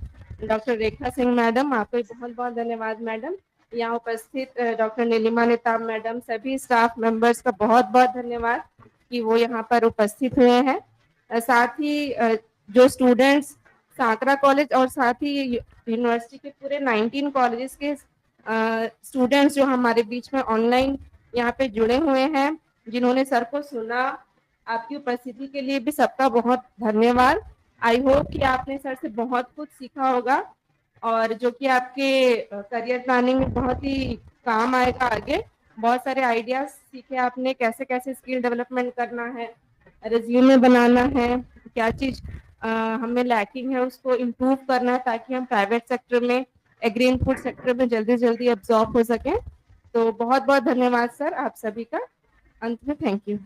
डॉक्टर रेखा सिंह मैडम, आपका भी बहुत बहुत धन्यवाद मैडम। यहाँ उपस्थित डॉक्टर नीलिमा नेताब मैडम, सभी स्टाफ मेंबर्स का बहुत बहुत धन्यवाद कि वो यहाँ पर उपस्थित हुए हैं। साथ ही जो स्टूडेंट्स सांकरा कॉलेज और साथ ही यूनिवर्सिटी के पूरे 19 कॉलेजेस के स्टूडेंट्स जो हमारे बीच में ऑनलाइन यहाँ पे जुड़े हुए हैं, जिन्होंने सर को सुना, आपकी उपस्थिति के लिए भी सबका बहुत धन्यवाद। आई होप कि आपने सर से बहुत कुछ सीखा होगा और जो कि आपके करियर प्लानिंग में बहुत ही काम आएगा आगे। बहुत सारे आइडियाज सीखे आपने, कैसे कैसे स्किल डेवलपमेंट करना है, रिज्यूमे बनाना है, क्या चीज हमें लैकिंग है उसको इम्प्रूव करना है, ताकि हम प्राइवेट सेक्टर में, एग्री फूड सेक्टर में जल्दी जल्दी एब्जॉर्ब हो सकें। तो बहुत बहुत धन्यवाद सर आप सभी का। अंत में thank you.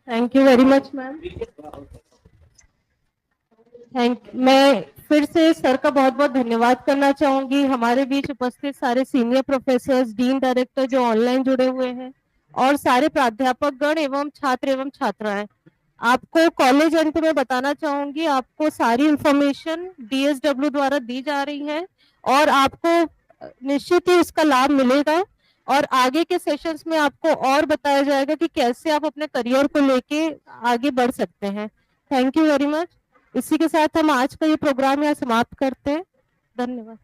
Thank you very much ma'am. मैं फिर से सर का बहुत बहुत धन्यवाद करना चाहूंगी। हमारे बीच उपस्थित सारे सीनियर प्रोफेसर्स, डीन डायरेक्टर जो ऑनलाइन जुड़े हुए हैं, और सारे प्राध्यापक गण एवं छात्र एवं छात्राएं। आपको कॉलेज अंत में बताना चाहूंगी, आपको सारी इंफॉर्मेशन DSW द्वारा दी जा रही है और आपको निश्चित ही इसका लाभ मिलेगा, और आगे के सेशंस में आपको और बताया जाएगा कि कैसे आप अपने करियर को लेके आगे बढ़ सकते हैं। Thank you very much. इसी के साथ हम आज का ये प्रोग्राम यहाँ समाप्त करते हैं। धन्यवाद।